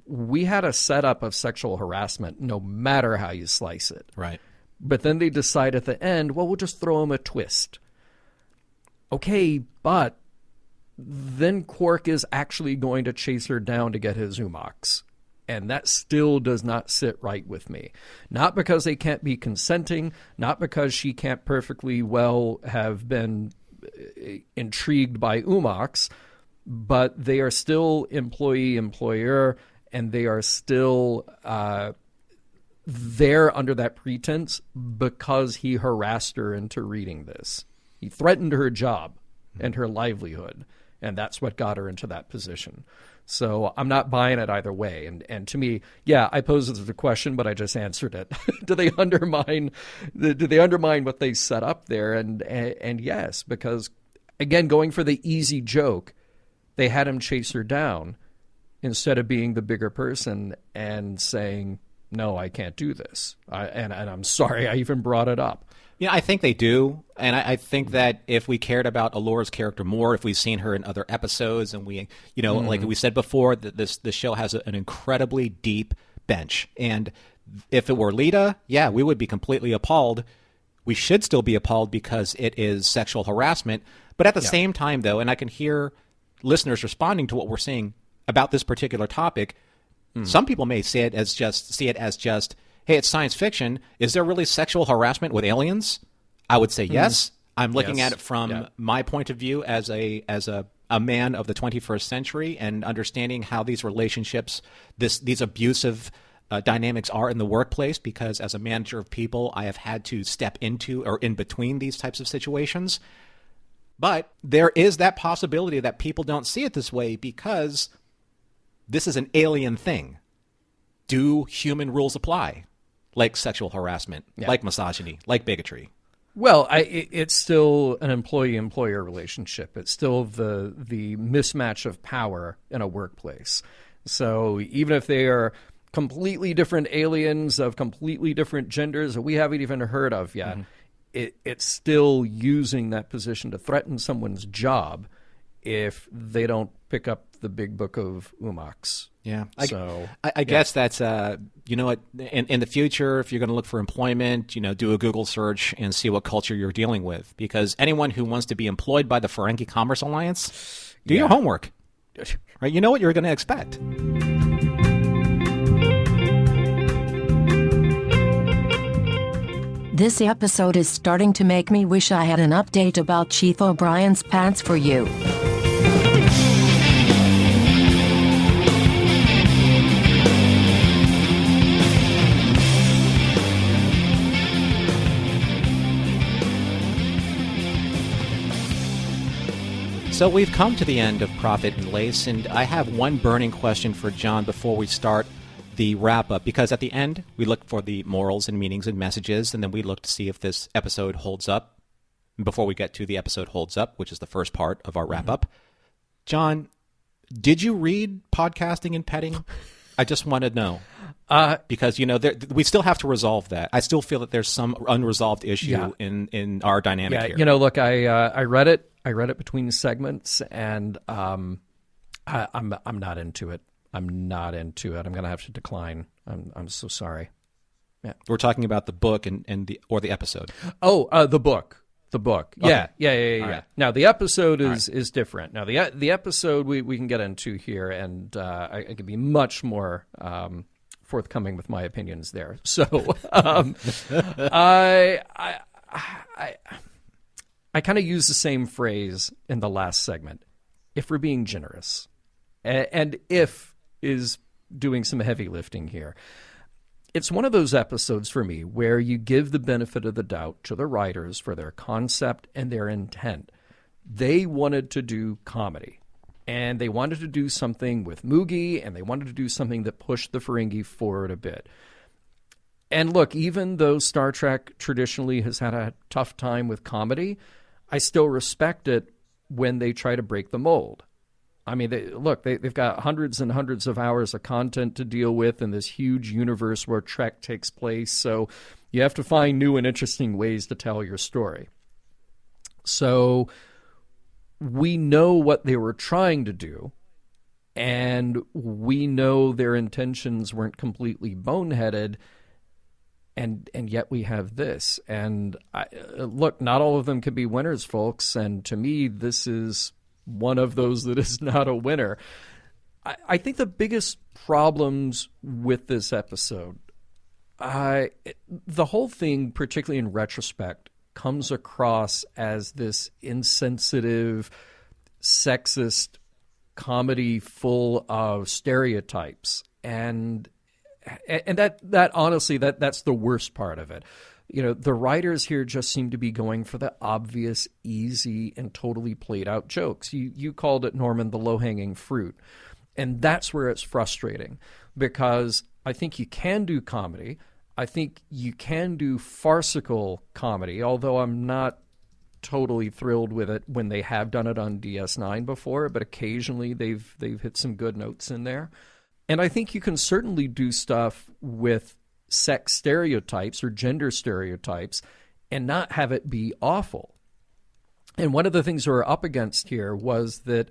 We had a setup of sexual harassment, no matter how you slice it. Right. But then they decide at the end, well, we'll just throw him a twist. Okay, but then Quark is actually going to chase her down to get his Umox. And that still does not sit right with me. Not because they can't be consenting, not because she can't perfectly well have been intrigued by Umox, but they are still employee-employer, and they are still there under that pretense because he harassed her into reading this. He threatened her job and her livelihood, and that's what got her into that position. So I'm not buying it either way. And to me, yeah, I posed the question, but I just answered it. Do they undermine what they set up there? And yes, because again, going for the easy joke, they had him chase her down instead of being the bigger person and saying, no, I can't do this. And I'm sorry I even brought it up. Yeah, I think they do. And I think that if we cared about Allura's character more, if we've seen her in other episodes, and we, like we said before, that this show has an incredibly deep bench. And if it were Lita, yeah, we would be completely appalled. We should still be appalled because it is sexual harassment. But at the same time, though, and I can hear listeners responding to what we're saying about this particular topic, some people may see it as just, hey, it's science fiction. Is there really sexual harassment with aliens? I would say yes. I'm looking at it from my point of view as a man of the 21st century and understanding how these relationships, these abusive dynamics are in the workplace, because as a manager of people, I have had to step into or in between these types of situations. But there is that possibility that people don't see it this way because this is an alien thing. Do human rules apply? Like sexual harassment, like misogyny, like bigotry. Well, it's still an employee-employer relationship. It's still the mismatch of power in a workplace. So even if they are completely different aliens of completely different genders that we haven't even heard of yet, it's still using that position to threaten someone's job if they don't pick up the big book of Umox. Yeah. I guess that's, in the future, if you're going to look for employment, do a Google search and see what culture you're dealing with. Because anyone who wants to be employed by the Ferengi Commerce Alliance, do your homework. Right? You know what you're going to expect. This episode is starting to make me wish I had an update about Chief O'Brien's pants for you. So we've come to the end of Prophet and Lace, and I have one burning question for John before we start the wrap-up, because at the end, we look for the morals and meanings and messages, and then we look to see if this episode holds up. Before we get to the episode holds up, which is the first part of our wrap-up, John, did you read Podcasting and Petting? I just want to know. Because, we still have to resolve that. I still feel that there's some unresolved issue in our dynamic here. Look, I read it. I read it between segments, and I'm not into it. I'm not into it. I'm going to have to decline. I'm so sorry. Yeah. We're talking about the book and the episode. Oh, the book. The book. Okay. Yeah. right. Now, the episode is different. Now, the episode we can get into here, and I can be much more forthcoming with my opinions there. So I kind of use the same phrase in the last segment, if we're being generous. And if is doing some heavy lifting here. It's one of those episodes for me where you give the benefit of the doubt to the writers for their concept and their intent. They wanted to do comedy, and they wanted to do something with Moogie, and they wanted to do something that pushed the Ferengi forward a bit. And look, even though Star Trek traditionally has had a tough time with comedy, I still respect it when they try to break the mold. I mean, they've got hundreds and hundreds of hours of content to deal with in this huge universe where Trek takes place, so you have to find new and interesting ways to tell your story. So we know what they were trying to do, and we know their intentions weren't completely boneheaded, and yet we have this. And look, not all of them can be winners, folks, and to me, this is one of those that is not a winner. I think the biggest problems with this episode, the whole thing, particularly in retrospect, comes across as this insensitive, sexist comedy full of stereotypes. And that honestly, that's the worst part of it. You know, the writers here just seem to be going for the obvious, easy, and totally played out jokes. You called it, Norman, the low-hanging fruit. And that's where it's frustrating, because I think you can do comedy. I think you can do farcical comedy, although I'm not totally thrilled with it when they have done it on DS9 before, but occasionally they've hit some good notes in there. And I think you can certainly do stuff with sex stereotypes or gender stereotypes and not have it be awful. And one of the things we were up against here was that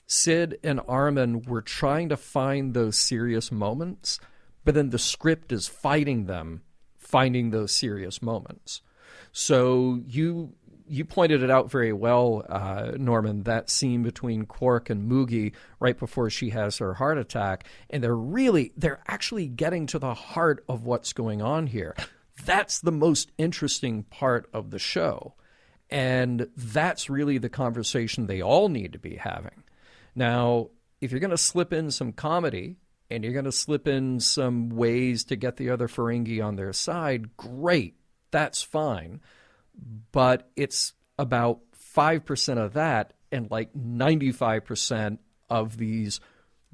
Sid and Armin were trying to find those serious moments, but then the script is fighting them finding those serious moments. So you pointed it out very well, Norman, that scene between Quark and Moogie right before she has her heart attack. And they're actually getting to the heart of what's going on here. That's the most interesting part of the show. And that's really the conversation they all need to be having. Now, if you're going to slip in some comedy and you're going to slip in some ways to get the other Ferengi on their side, great, that's fine. But it's about 5% of that and like 95% of these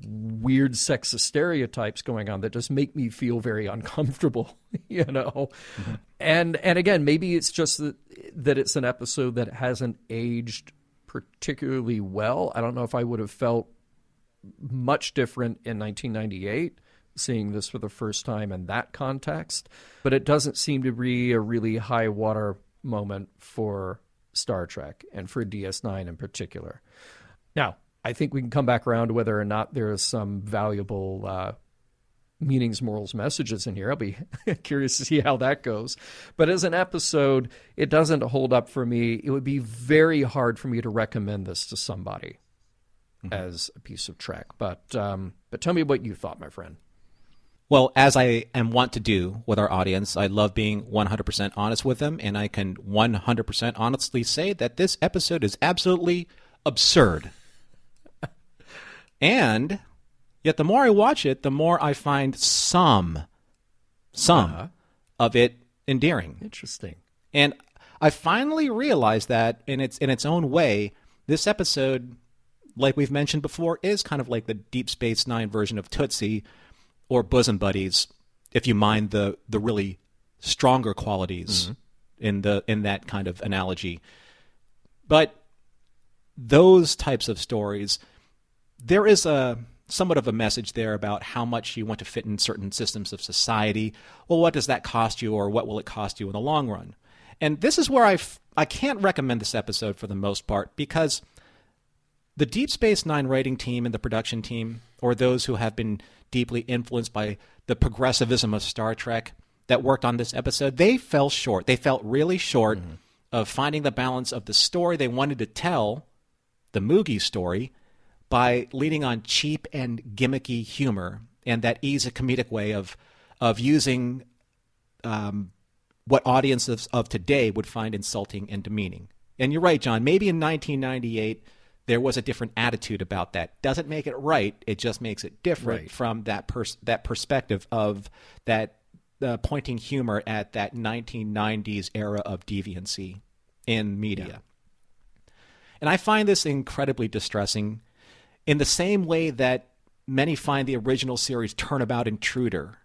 weird sexist stereotypes going on that just make me feel very uncomfortable, you know? Mm-hmm. And again, maybe it's just that it's an episode that hasn't aged particularly well. I don't know if I would have felt much different in 1998 seeing this for the first time in that context, but it doesn't seem to be a really high water moment for Star Trek and for DS9 in particular. Now, I think we can come back around to whether or not there is some valuable meanings, morals, messages in here. I'll be curious to see how that goes. But as an episode, it doesn't hold up for me. It would be very hard for me to recommend this to somebody as a piece of Trek. But tell me what you thought, my friend. Well, as I am wont to do with our audience, I love being 100% honest with them, and I can 100% honestly say that this episode is absolutely absurd. And yet the more I watch it, the more I find some of it endearing. Interesting. And I finally realized that in its own way, this episode, like we've mentioned before, is kind of like the Deep Space Nine version of Tootsie, or Bosom Buddies, if you mind the really stronger qualities in that kind of analogy. But those types of stories, there is somewhat of a message there about how much you want to fit in certain systems of society. Well, what does that cost you, or what will it cost you in the long run? And this is where I can't recommend this episode for the most part, because the Deep Space Nine writing team and the production team, or those who have been deeply influenced by the progressivism of Star Trek that worked on this episode, they fell short. They felt really short of finding the balance of the story they wanted to tell, the Moogie story, by leaning on cheap and gimmicky humor and that easy comedic way of using what audiences of today would find insulting and demeaning. And you're right, John, maybe in 1998 there was a different attitude about that. Doesn't make it right, it just makes it different from that perspective of that pointing humor at that 1990s era of deviancy in media. Yeah. And I find this incredibly distressing in the same way that many find the original series Turnabout Intruder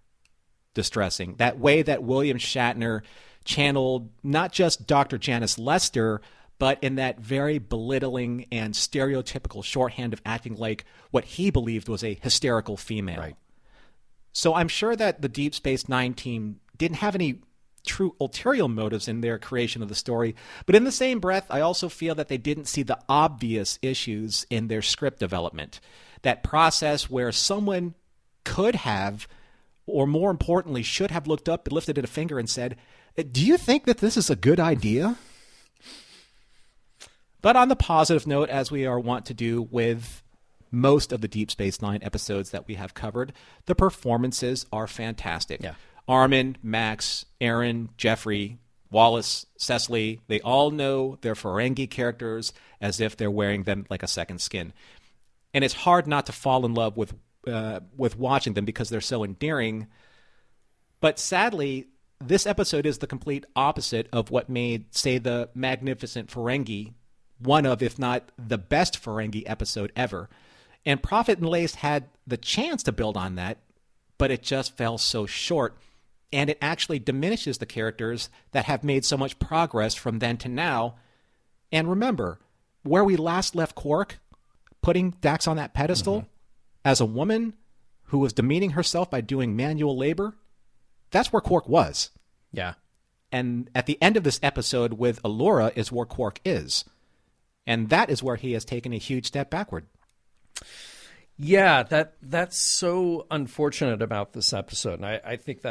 distressing. That way that William Shatner channeled not just Dr. Janice Lester, but in that very belittling and stereotypical shorthand of acting like what he believed was a hysterical female. Right. So I'm sure that the Deep Space Nine team didn't have any true ulterior motives in their creation of the story. But in the same breath, I also feel that they didn't see the obvious issues in their script development. That process where someone could have, or more importantly, should have looked up and lifted a finger and said, "Do you think that this is a good idea?" But on the positive note, as we are wont to do with most of the Deep Space Nine episodes that we have covered, the performances are fantastic. Yeah. Armin, Max, Aaron, Jeffrey, Wallace, Cecily, they all know their Ferengi characters as if they're wearing them like a second skin. And it's hard not to fall in love with watching them because they're so endearing. But sadly, this episode is the complete opposite of what made, say, the Magnificent Ferengi one of, if not the best Ferengi episode ever. And Prophet and Lace had the chance to build on that, but it just fell so short. And it actually diminishes the characters that have made so much progress from then to now. And remember, where we last left Quark, putting Dax on that pedestal, as a woman who was demeaning herself by doing manual labor, that's where Quark was. Yeah. And at the end of this episode with Allura is where Quark is. And that is where he has taken a huge step backward. Yeah, that's so unfortunate about this episode. And I think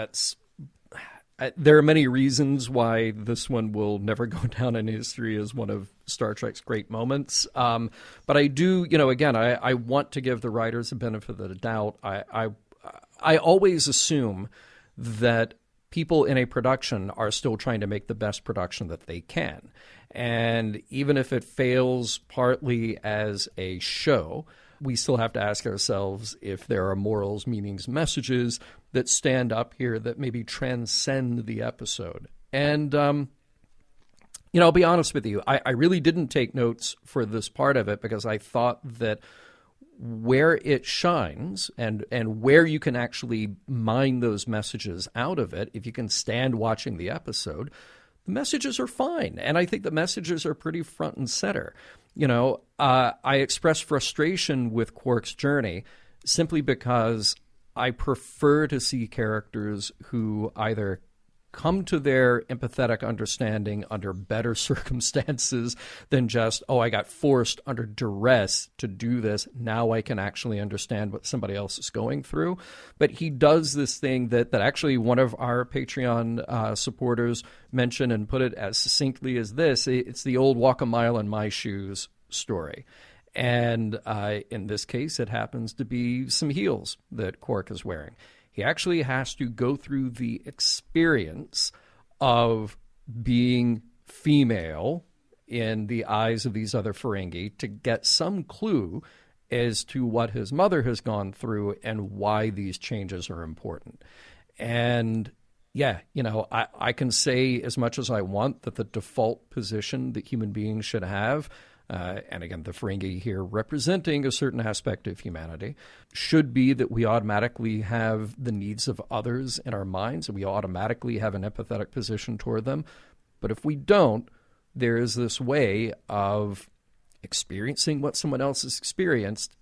there are many reasons why this one will never go down in history as one of Star Trek's great moments. But I do, again, I want to give the writers the benefit of the doubt. I always assume that people in a production are still trying to make the best production that they can. And even if it fails partly as a show, we still have to ask ourselves if there are morals, meanings, messages that stand up here that maybe transcend the episode. And, I'll be honest with you. I really didn't take notes for this part of it because I thought that where it shines and where you can actually mine those messages out of it, if you can stand watching the episode, the messages are fine. And I think the messages are pretty front and center. I express frustration with Quark's journey simply because I prefer to see characters who either come to their empathetic understanding under better circumstances than just, I got forced under duress to do this. Now I can actually understand what somebody else is going through. But he does this thing that actually one of our Patreon supporters mentioned and put it as succinctly as this. It's the old walk a mile in my shoes story. And in this case, it happens to be some heels that Quark is wearing. He actually has to go through the experience of being female in the eyes of these other Ferengi to get some clue as to what his mother has gone through and why these changes are important. And yeah, I can say as much as I want that the default position that human beings should have, and again, the Ferengi here representing a certain aspect of humanity, should be that we automatically have the needs of others in our minds and we automatically have an empathetic position toward them. But if we don't, there is this way of experiencing what someone else has experienced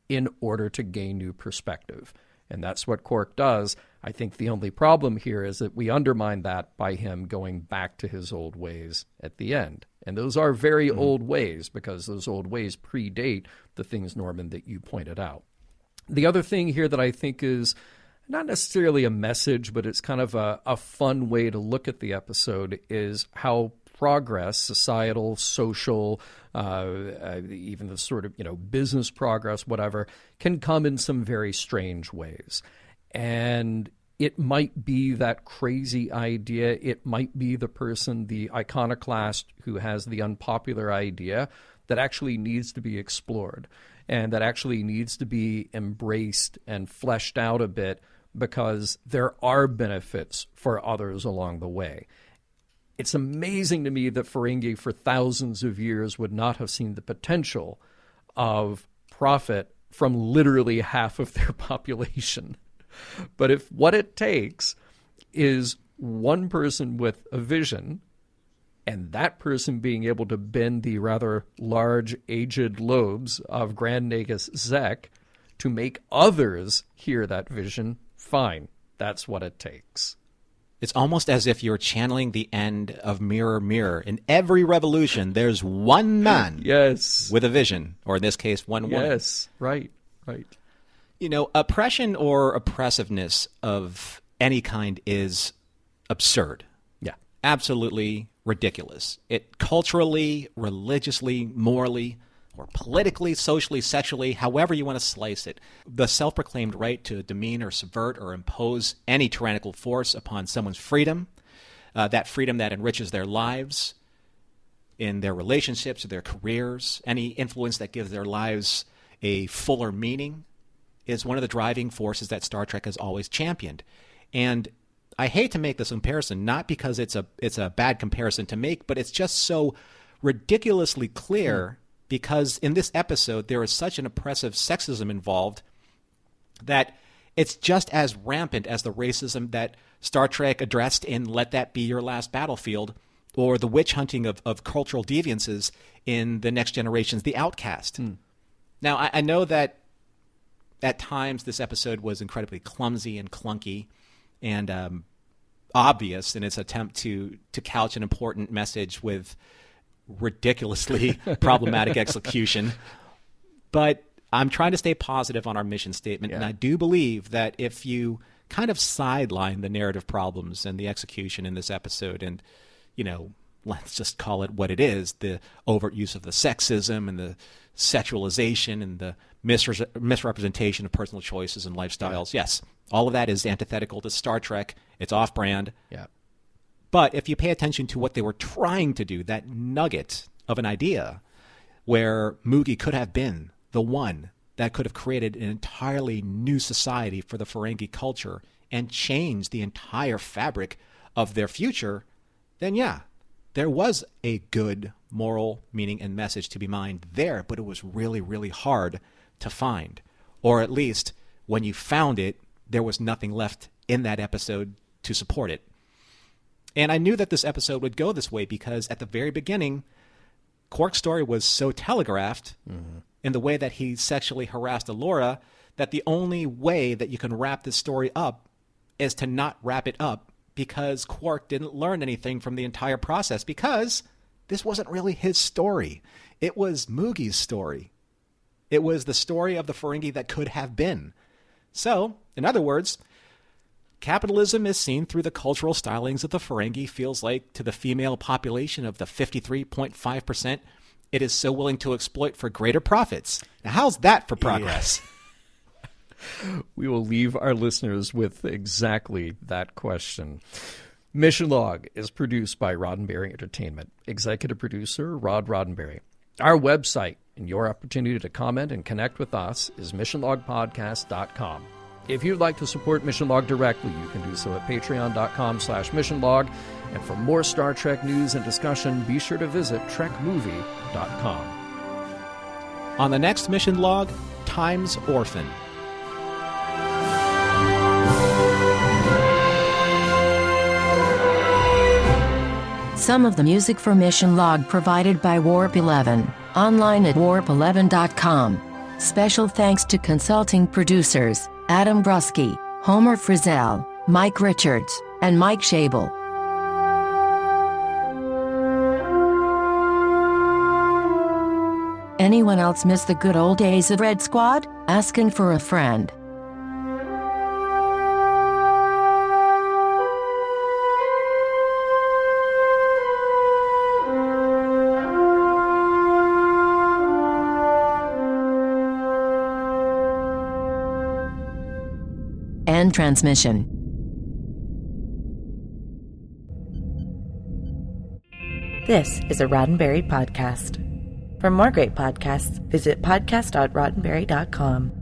in order to gain new perspective. And that's what Quark does. I think the only problem here is that we undermine that by him going back to his old ways at the end. And those are very old ways because those old ways predate the things, Norman, that you pointed out. The other thing here that I think is not necessarily a message, but it's kind of a fun way to look at the episode is how progress, societal, social, even the sort of, business progress, whatever, can come in some very strange ways. And it might be that crazy idea. It might be the person, the iconoclast who has the unpopular idea that actually needs to be explored and that actually needs to be embraced and fleshed out a bit, because there are benefits for others along the way. It's amazing to me that Ferengi for thousands of years would not have seen the potential of profit from literally half of their population. But if what it takes is one person with a vision, and that person being able to bend the rather large, aged lobes of Grand Nagus Zek to make others hear that vision, fine. That's what it takes. It's almost as if you're channeling the end of Mirror, Mirror. In every revolution, there's one man yes, with a vision, or in this case, one woman. Yes, right. Oppression or oppressiveness of any kind is absurd. Yeah. Absolutely ridiculous. It culturally, religiously, morally, or politically, socially, sexually, however you want to slice it, the self-proclaimed right to demean or subvert or impose any tyrannical force upon someone's freedom, that freedom that enriches their lives, in their relationships or their careers, any influence that gives their lives a fuller meaning, is one of the driving forces that Star Trek has always championed. And I hate to make this comparison, not because it's a bad comparison to make, but it's just so ridiculously clear because in this episode there is such an oppressive sexism involved that it's just as rampant as the racism that Star Trek addressed in Let That Be Your Last Battlefield, or the witch hunting of cultural deviances in The Next Generation's The Outcast. Now, I know that at times this episode was incredibly clumsy and clunky and obvious in its attempt to couch an important message with ridiculously problematic execution. But I'm trying to stay positive on our mission statement, and I do believe that if you kind of sideline the narrative problems and the execution in this episode and, let's just call it what it is, the overt use of the sexism and the sexualization and the misrepresentation of personal choices and lifestyles. Yes, all of that is antithetical to Star Trek. It's off-brand. Yeah. But if you pay attention to what they were trying to do, that nugget of an idea where Moogie could have been the one that could have created an entirely new society for the Ferengi culture and changed the entire fabric of their future, then there was a good moral meaning and message to be mined there, but it was really, really hard to find. Or at least when you found it, there was nothing left in that episode to support it. And I knew that this episode would go this way because at the very beginning, Quark's story was so telegraphed in the way that he sexually harassed Alora that the only way that you can wrap this story up is to not wrap it up, because Quark didn't learn anything from the entire process, because this wasn't really his story. It was Moogie's story. It was the story of the Ferengi that could have been. So, in other words, capitalism is seen through the cultural stylings of the Ferengi feels like to the female population of the 53.5% it is so willing to exploit for greater profits. Now, how's that for progress? We will leave our listeners with exactly that question. Mission Log is produced by Roddenberry Entertainment. Executive producer, Rod Roddenberry. Our website and your opportunity to comment and connect with us is missionlogpodcast.com. If you'd like to support Mission Log directly, you can do so at patreon.com/missionlog. And for more Star Trek news and discussion, be sure to visit trekmovie.com. On the next Mission Log, Time's Orphan. Some of the music for Mission Log provided by Warp 11, online at warp11.com. Special thanks to consulting producers Adam Brusky, Homer Frizzell, Mike Richards, and Mike Schabel. Anyone else miss the good old days of Red Squad? Asking for a friend. end transmission. This is a Roddenberry podcast. For more great podcasts, visit podcast.roddenberry.com.